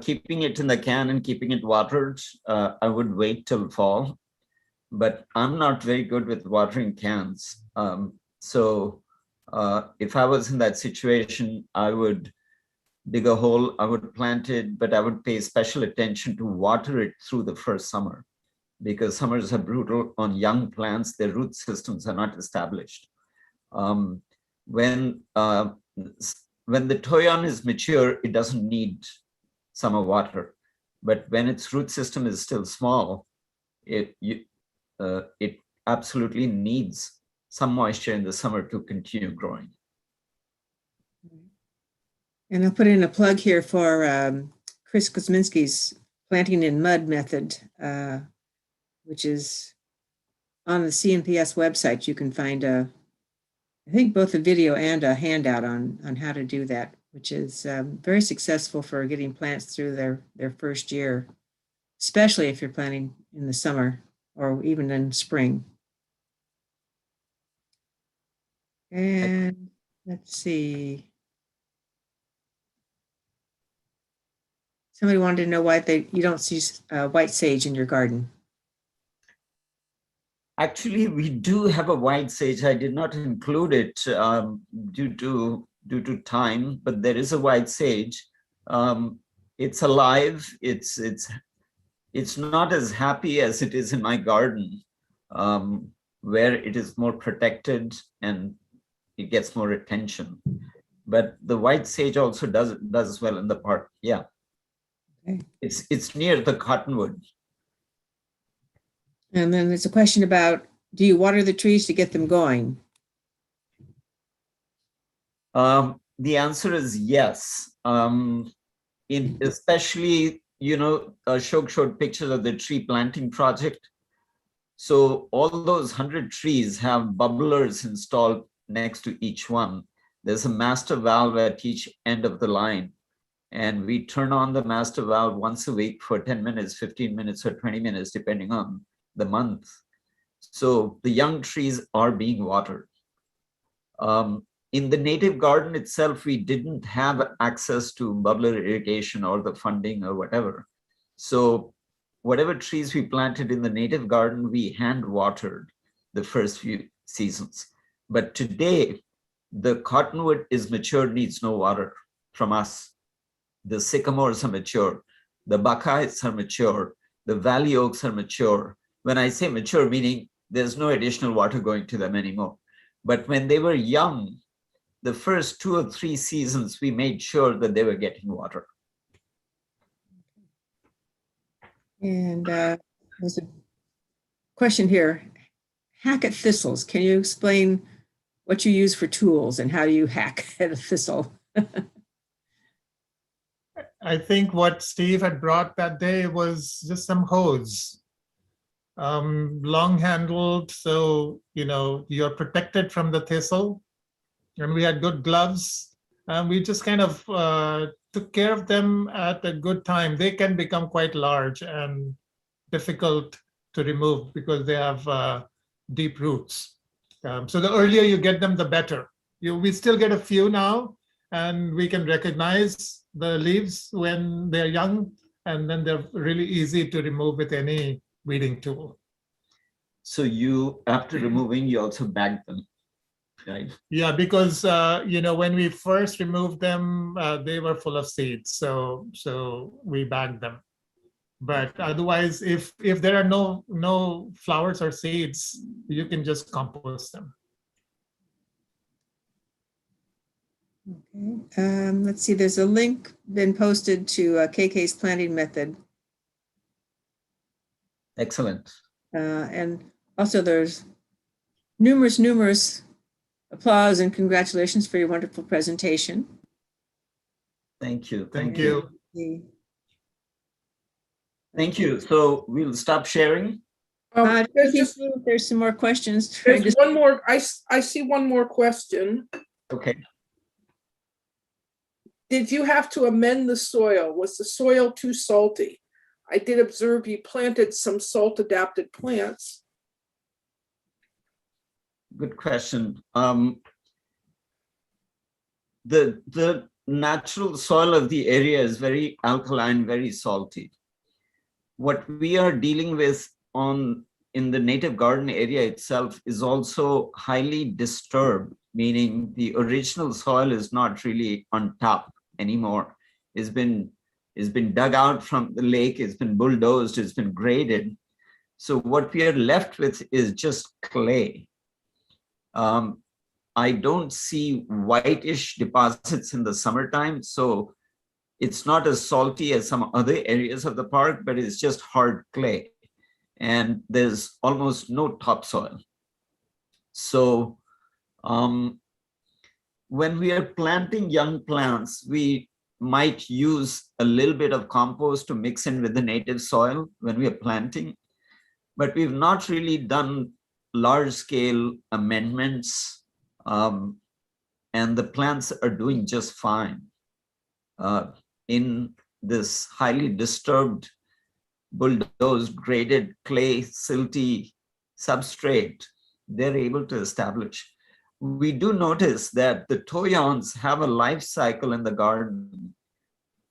keeping it in the can and keeping it watered, I would wait till fall. But I'm not very good with watering cans. So if I was in that situation, I would dig a hole, I would plant it, but I would pay special attention to water it through the first summer. because summers are brutal on young plants. Their root systems are not established. When the toyon is mature, it doesn't need summer water. But when its root system is still small, it absolutely needs some moisture in the summer to continue growing. And I'll put in a plug here for Chris Kuzminski's planting in mud method, which is on the CNPS website. You can find I think both a video and a handout on how to do that, which is very successful for getting plants through their first year, especially if you're planting in the summer or even in spring. And let's see. Somebody wanted to know why you don't see white sage in your garden. Actually, we do have a white sage. I did not include it due to time, but there is a white sage. It's alive. It's not as happy as it is in my garden, where it is more protected and it gets more attention. But the white sage also does well in the park. Yeah. Okay. It's near the cottonwood. And then there's a question about, do you water the trees to get them going? The answer is yes. Especially, Ashok showed pictures of the tree planting project. So all those 100 trees have bubblers installed next to each one. There's a master valve at each end of the line. And we turn on the master valve once a week for 10 minutes, 15 minutes, or 20 minutes, depending on the month. So the young trees are being watered. In the native garden itself, we didn't have access to bubbler irrigation or the funding or whatever. So whatever trees we planted in the native garden, we hand watered the first few seasons. But today, the cottonwood is mature, needs no water from us. The sycamores are mature. The buckeyes are mature. The valley oaks are mature. When I say mature, meaning there's no additional water going to them anymore. But when they were young, the first 2 or 3 seasons, we made sure that they were getting water. And there's a question here. Hack at thistles. Can you explain what you use for tools and how you hack at a thistle? I think what Steve had brought that day was just some hose, long handled, so you're protected from the thistle. And we had good gloves, and we just kind of took care of them at a good time. They can become quite large and difficult to remove because they have deep roots. So the earlier you get them, the better. We still get a few now, and we can recognize the leaves when they're young, and then they're really easy to remove with any weeding tool. So you, after removing, you also bag them, right? Yeah, because when we first removed them, they were full of seeds, so we bagged them. But otherwise, if there are no flowers or seeds, you can just compost them. Okay. Let's see, there's a link been posted to KK's planting method. Excellent. And also there's numerous applause and congratulations for your wonderful presentation. Thank you. Thank you. Thank you. So we'll stop sharing. There's some more questions. There's one more. I see one more question. Okay. Did you have to amend the soil? Was the soil too salty? I did observe you planted some salt-adapted plants. Good question. The natural soil of the area is very alkaline, very salty. What we are dealing with in the native garden area itself is also highly disturbed, meaning the original soil is not really on top anymore. It's been dug out from the lake, it's been bulldozed, it's been graded. So what we are left with is just clay. I don't see whitish deposits in the summertime, so it's not as salty as some other areas of the park, but it's just hard clay. And there's almost no topsoil. So when we are planting young plants, we might use a little bit of compost to mix in with the native soil when we are planting, but we've not really done large scale amendments, and the plants are doing just fine. In this highly disturbed, bulldozed, graded clay, silty substrate, they're able to establish. We do notice that the toyons have a life cycle in the garden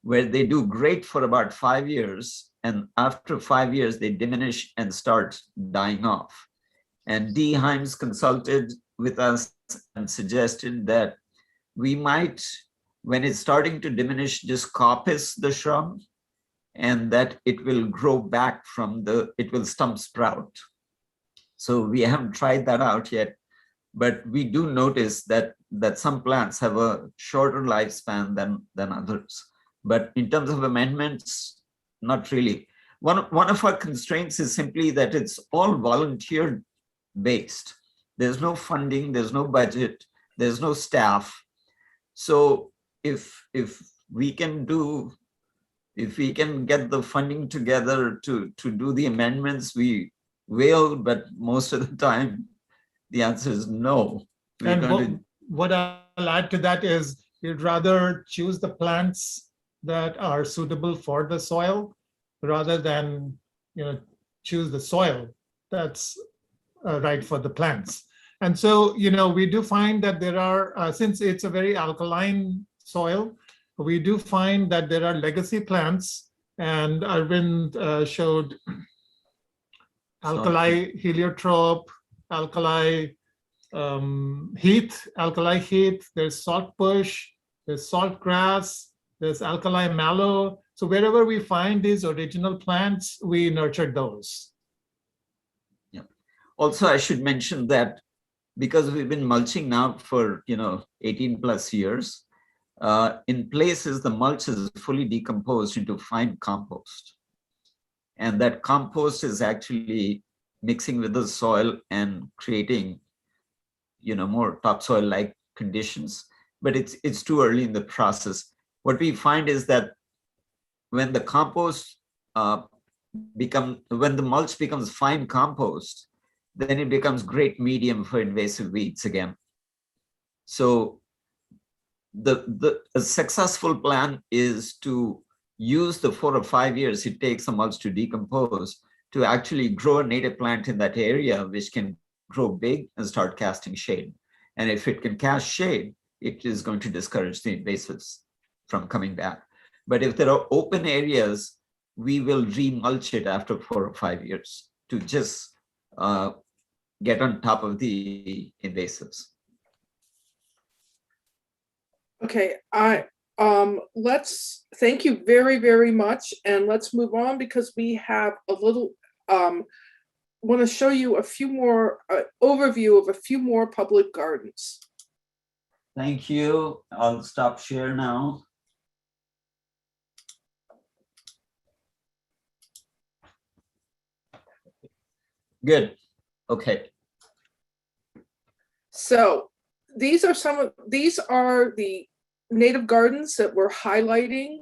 where they do great for about 5 years, and after 5 years, they diminish and start dying off. And D. Himes consulted with us and suggested that we might, when it's starting to diminish, just coppice the shrub, and that it will grow back from it will stump sprout. So we haven't tried that out yet, but we do notice that some plants have a shorter lifespan than others. But in terms of amendments, not really. One of our constraints is simply that it's all volunteer based. There's no funding, there's no budget, there's no staff. So if we can get the funding together to do the amendments, we will, but most of the time the answer is no. And what I'll add to that is you'd rather choose the plants that are suitable for the soil rather than choose the soil that's right for the plants. And so we do find that there are, since it's a very alkaline soil, we do find that there are legacy plants, and Arvind showed alkali heliotrope, alkali heath, there's saltbush, there's saltgrass, there's alkali mallow. So wherever we find these original plants, we nurture those. Yeah. Also, I should mention that because we've been mulching now for 18 plus years, in places the mulch is fully decomposed into fine compost. And that compost is actually mixing with the soil and creating more topsoil-like conditions, but it's too early in the process. What we find is that when the compost when the mulch becomes fine compost, then it becomes great medium for invasive weeds again. So a successful plan is to use the 4 or 5 years it takes a mulch to decompose to actually grow a native plant in that area, which can grow big and start casting shade. And if it can cast shade, it is going to discourage the invasives from coming back. But if there are open areas, we will remulch it after 4 or 5 years to just get on top of the invasives. Okay, let's thank you very, very much, and let's move on because we have a little want to show you a few more overview of a few more public gardens. Thank you. I'll stop share now. Good. Okay. So these are the native gardens that we're highlighting.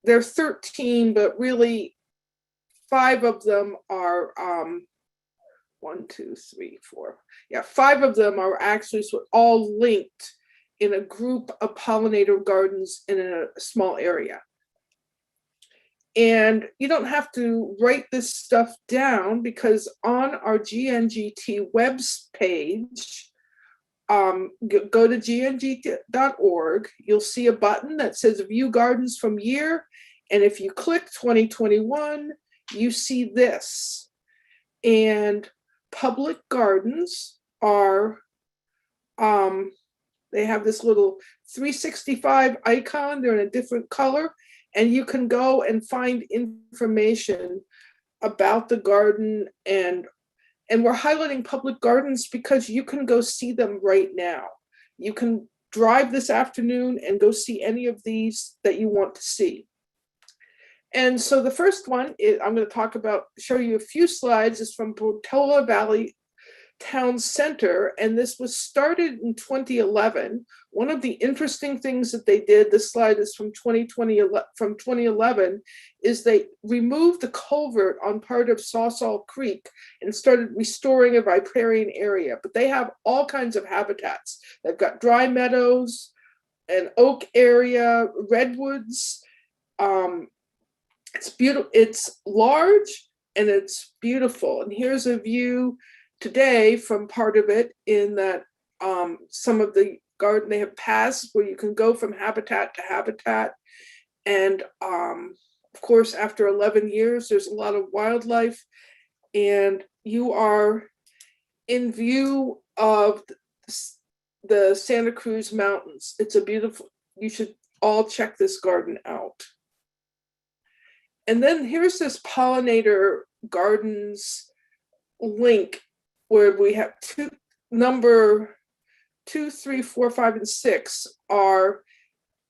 There are 13, but really 5 of them are 1, 2, 3, 4. Yeah, 5 of them are actually all linked in a group of pollinator gardens in a small area. And you don't have to write this stuff down because on our GNGT webs page, go to gng.org, you'll see a button that says View Gardens from Year. And if you click 2021, you see this. And public gardens are, they have this little 365 icon, they're in a different color. And you can go and find information about the garden, and we're highlighting public gardens because you can go see them right now. You can drive this afternoon and go see any of these that you want to see. And so the first one is, I'm going to talk about, show you a few slides, is from Botella Valley Town Center, and this was started in 2011. One of the interesting things that they did, this slide is from 2011, is they removed the culvert on part of Sawsall Creek and started restoring a riparian area. But they have all kinds of habitats. They've got dry meadows, an oak area, redwoods. It's beautiful. It's large and it's beautiful. And here's a view today from part of it, in that some of the garden, they have paths where you can go from habitat to habitat. And of course, after 11 years, there's a lot of wildlife, and you are in view of the Santa Cruz Mountains. It's a beautiful, you should all check this garden out. And then here's this Pollinator Gardens link, where we have number 2, 3, 4, 5, and 6 are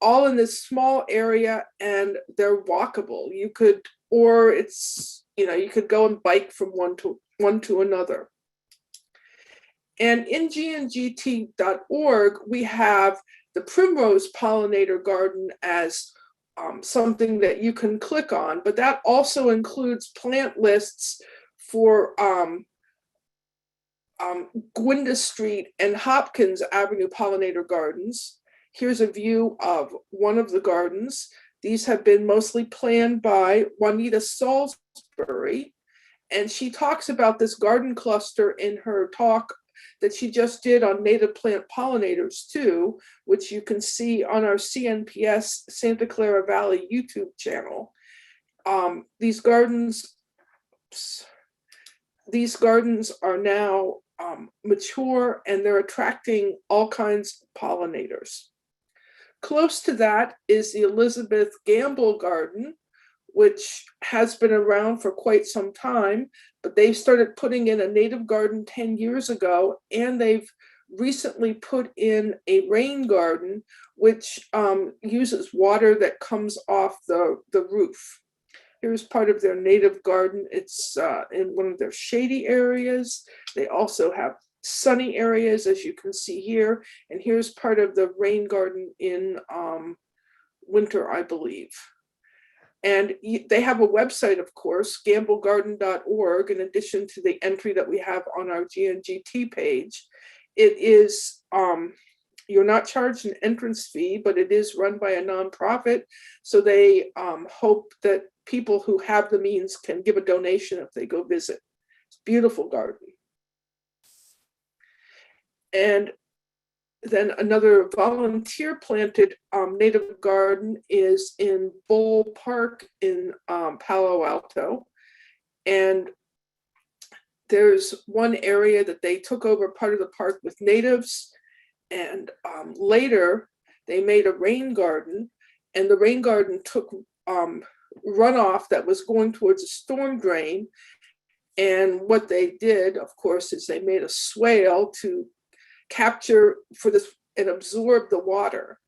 all in this small area, and they're walkable. You could, or it's, you could go and bike from one to another. And in gnt.org, we have the Primrose Pollinator Garden as something that you can click on, but that also includes plant lists for Gwynda Street and Hopkins Avenue Pollinator Gardens. Here's a view of one of the gardens. These have been mostly planned by Juanita Salisbury, and she talks about this garden cluster in her talk that she just did on native plant pollinators too, which you can see on our CNPS Santa Clara Valley YouTube channel. These gardens are now mature, and they're attracting all kinds of pollinators. Close to that is the Elizabeth Gamble Garden, which has been around for quite some time, but they started putting in a native garden 10 years ago, and they've recently put in a rain garden, which uses water that comes off the roof. Here's part of their native garden. It's in one of their shady areas. They also have sunny areas, as you can see here. And here's part of the rain garden in winter, I believe. And they have a website, of course, gamblegarden.org, in addition to the entry that we have on our GNGT page. It is, you're not charged an entrance fee, but it is run by a nonprofit. So they hope that people who have the means can give a donation if they go visit. It's a beautiful garden. And then another volunteer planted native garden is in Bull Park in Palo Alto. And there's one area that they took over part of the park with natives. And later they made a rain garden, and the rain garden took runoff that was going towards a storm drain. And what they did, of course, is they made a swale to capture for this and absorb the water.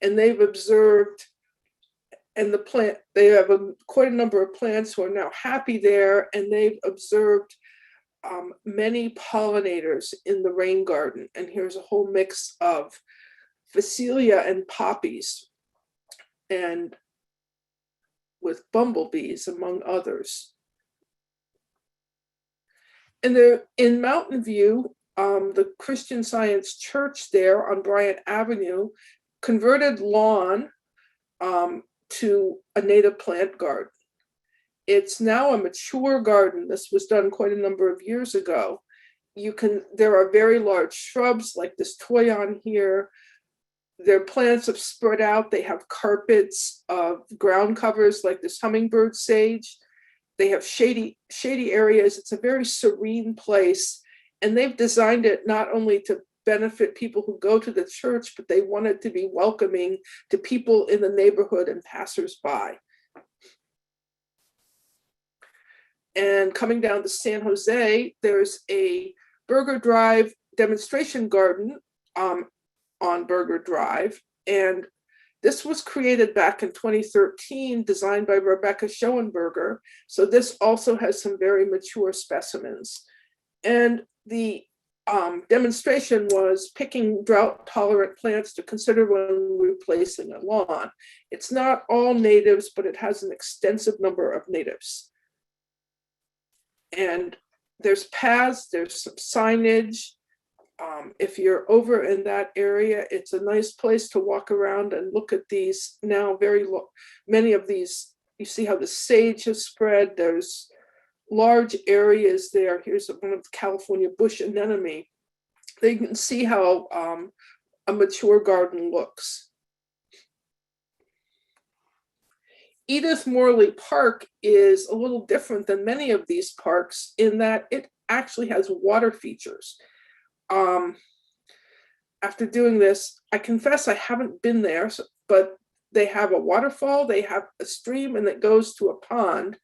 And they've observed, and the plant, they have quite a number of plants who are now happy there, and they've observed many pollinators in the rain garden. And here's a whole mix of Phacelia and poppies, and with bumblebees, among others. And they're in Mountain View, the Christian Science Church there on Bryant Avenue converted lawn to a native plant garden. It's now a mature garden. This was done quite a number of years ago. There are very large shrubs like this toyon here. Their plants have spread out. They have carpets of ground covers like this Hummingbird Sage. They have shady areas. It's a very serene place. And they've designed it not only to benefit people who go to the church, but they want it to be welcoming to people in the neighborhood and passersby. And coming down to San Jose, there's a Burger Drive demonstration garden on Burger Drive. And this was created back in 2013, designed by Rebecca Schoenberger. So this also has some very mature specimens. And the demonstration was picking drought-tolerant plants to consider when replacing a lawn. It's not all natives, but it has an extensive number of natives. And there's paths, there's some signage. If you're over in that area, it's a nice place to walk around and look at these now many of these. You see how the sage has spread. There's large areas there. Here's one of the California bush anemone. They can see how a mature garden looks. Edith Morley Park is a little different than many of these parks in that it actually has water features. After doing this, I confess I haven't been there, but they have a waterfall, they have a stream, and it goes to a pond.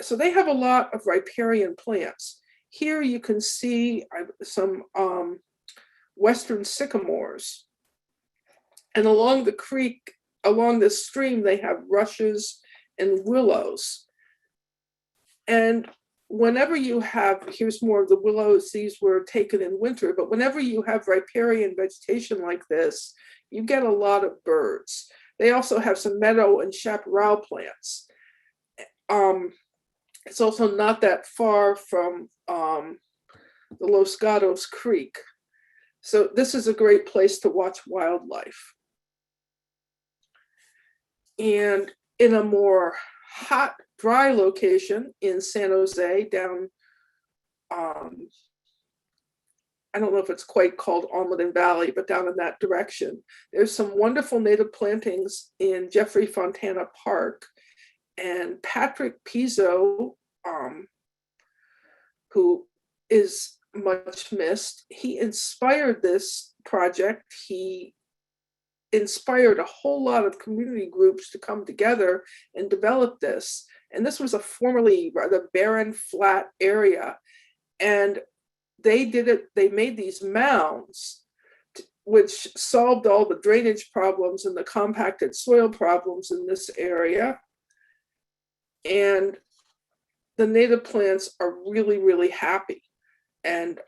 So they have a lot of riparian plants. Here you can see some western sycamores. And along the creek, along the stream, they have rushes and willows. And whenever you have, here's more of the willows, these were taken in winter, but whenever you have riparian vegetation like this, you get a lot of birds. They also have some meadow and chaparral plants. It's also not that far from the Los Gatos Creek. So this is a great place to watch wildlife. And in a more hot, dry location in San Jose, down, I don't know if it's quite called Almaden Valley, but down in that direction, there's some wonderful native plantings in Jeffrey Fontana Park. And Patrick Pizzo, who is much missed, he inspired this project. He inspired a whole lot of community groups to come together and develop this. And this was a formerly rather barren, flat area. And they did it, they made these mounds, which solved all the drainage problems and the compacted soil problems in this area. And the native plants are really, really happy. And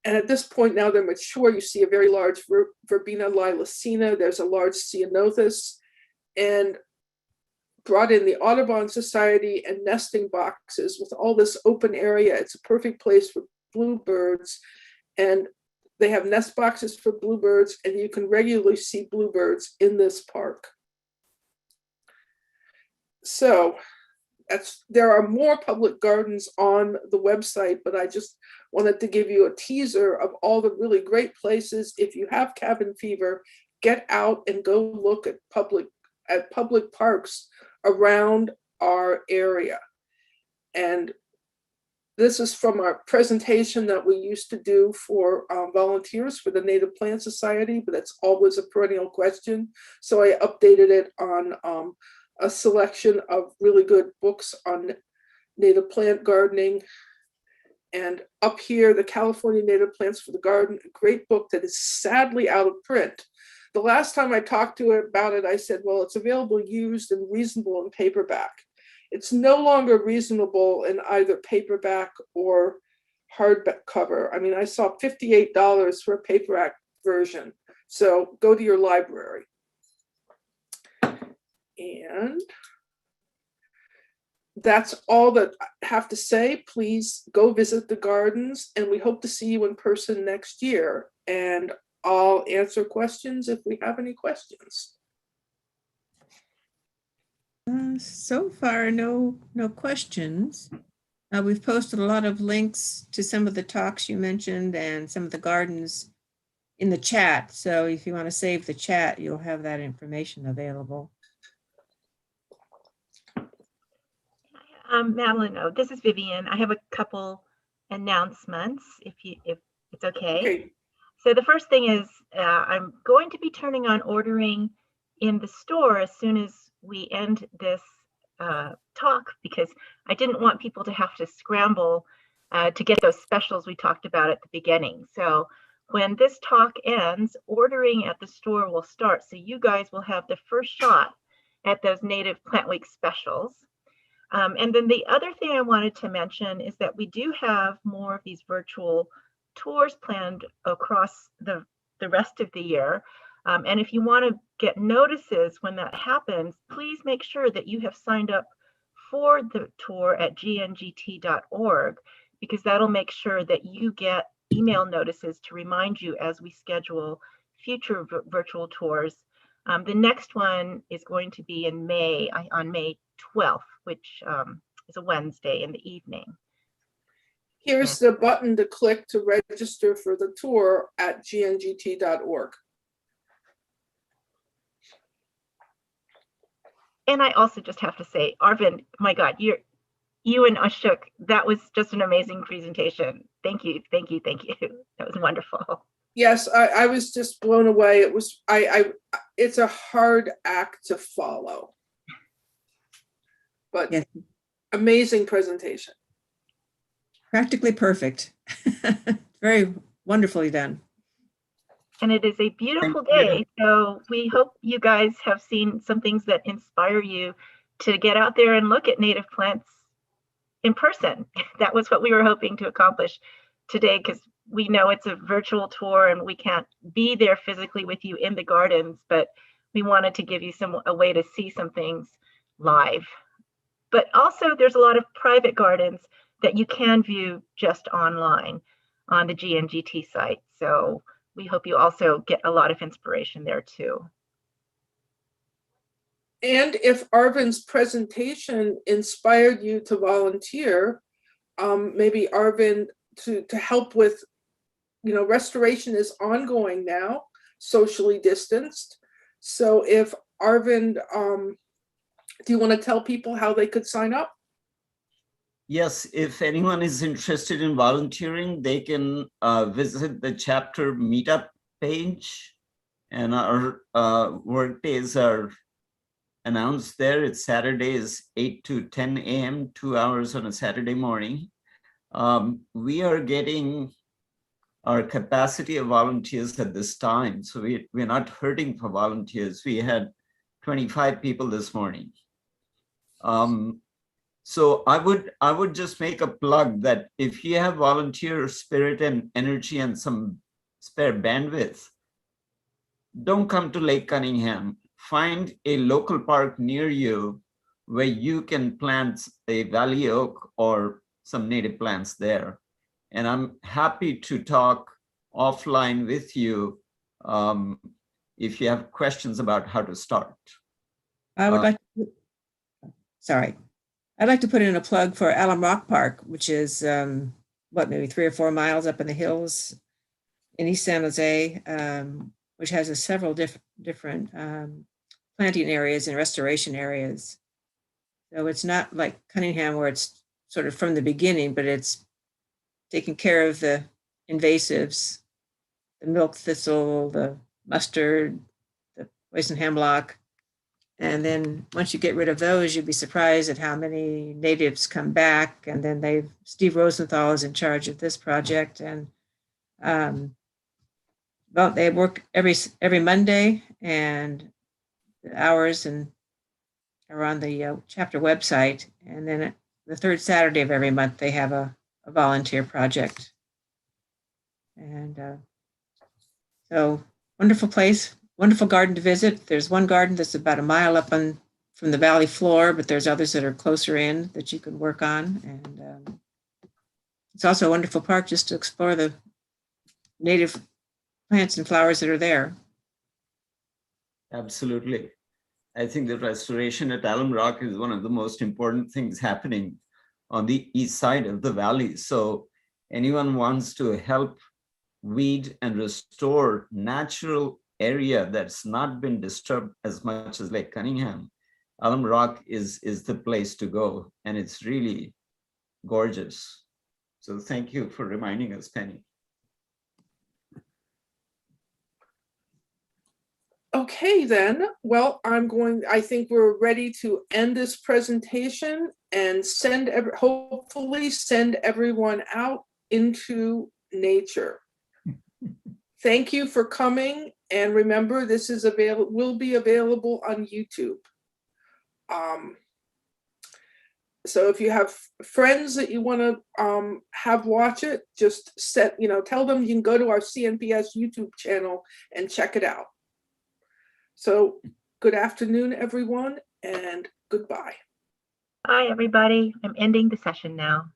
at this point now they're mature. You see a very large Verbena lilacina. There's a large ceanothus, and brought in the Audubon Society and nesting boxes with all this open area. It's a perfect place for bluebirds. And they have nest boxes for bluebirds, and you can regularly see bluebirds in this park. So there are more public gardens on the website, but I just wanted to give you a teaser of all the really great places. If you have cabin fever, get out and go look at public parks around our area. And this is from our presentation that we used to do for volunteers for the Native Plant Society, but it's always a perennial question. So I updated it on a selection of really good books on native plant gardening. And up here, the California Native Plants for the Garden, a great book that is sadly out of print. The last time I talked to her about it, I said, well, it's available used and reasonable in paperback. It's no longer reasonable in either paperback or hardcover. I mean, I saw $58 for a paperback version. So go to your library. And that's all that I have to say. Please go visit the gardens, and we hope to see you in person next year. And I'll answer questions if we have any questions. So far, no questions. We've posted a lot of links to some of the talks you mentioned and some of the gardens in the chat. So if you want to save the chat, you'll have that information available. Madeline, this is Vivian. I have a couple announcements, if it's okay. Okay. So the first thing is I'm going to be turning on ordering in the store as soon as we end this talk, because I didn't want people to have to scramble to get those specials we talked about at the beginning. So when this talk ends, ordering at the store will start. So you guys will have the first shot at those Native Plant Week specials. And then the other thing I wanted to mention is that we do have more of these virtual tours planned across the rest of the year. And if you want to get notices when that happens, please make sure that you have signed up for the tour at gngt.org, because that'll make sure that you get email notices to remind you as we schedule future virtual tours. The next one is going to be in May, on May 12th, which is a Wednesday in the evening. Here's the button to click to register for the tour at gngt.org. And I also just have to say, Arvind, my God, you and Ashok, that was just an amazing presentation. Thank you, thank you, thank you. That was wonderful. Yes, I was just blown away. It was, it's a hard act to follow, but Yes. Amazing presentation. Practically perfect. Very wonderfully done. And it is a beautiful day. So we hope you guys have seen some things that inspire you to get out there and look at native plants in person. That was what we were hoping to accomplish today, because we know it's a virtual tour and we can't be there physically with you in the gardens, but we wanted to give you a way to see some things live. But also there's a lot of private gardens that you can view just online on the GNGT site. So we hope you also get a lot of inspiration there too. And if Arvind's presentation inspired you to volunteer, maybe Arvind to help with, restoration is ongoing now, socially distanced. So if Arvind, do you want to tell people how they could sign up? Yes, if anyone is interested in volunteering, they can visit the chapter meetup page, and our work days are announced there. It's Saturdays, 8 to 10 a.m., 2 hours on a Saturday morning. We are getting our capacity of volunteers at this time, so we're not hurting for volunteers. We had 25 people this morning. So I would just make a plug that if you have volunteer spirit and energy and some spare bandwidth, don't come to Lake Cunningham. Find a local park near you where you can plant a valley oak or some native plants there. And I'm happy to talk offline with you if you have questions about how to start. I would like to, sorry. I'd like to put in a plug for Alum Rock Park, which is, maybe 3 or 4 miles up in the hills in East San Jose, which has several different planting areas and restoration areas. So it's not like Cunningham where it's sort of from the beginning, but it's taking care of the invasives, the milk thistle, the mustard, the poison hemlock. And then once you get rid of those, you'd be surprised at how many natives come back. And then Steve Rosenthal is in charge of this project. And they work every Monday, and the hours are on the chapter website. And then the third Saturday of every month, they have a volunteer project. And so wonderful place. Wonderful garden to visit. There's one garden that's about a mile up from the valley floor, but there's others that are closer in that you can work on. And it's also a wonderful park just to explore the native plants and flowers that are there. Absolutely. I think the restoration at Alum Rock is one of the most important things happening on the east side of the valley. So anyone wants to help weed and restore natural area that's not been disturbed as much as Lake Cunningham, Alum Rock is the place to go, and it's really gorgeous. So thank you for reminding us, Penny. Okay, then. Well, I think we're ready to end this presentation and hopefully send everyone out into nature. Thank you for coming. And remember, this is will be available on YouTube. So if you have friends that you want to have watch it, just tell them you can go to our CNPS YouTube channel and check it out. So good afternoon, everyone, and goodbye. Bye, everybody. I'm ending the session now.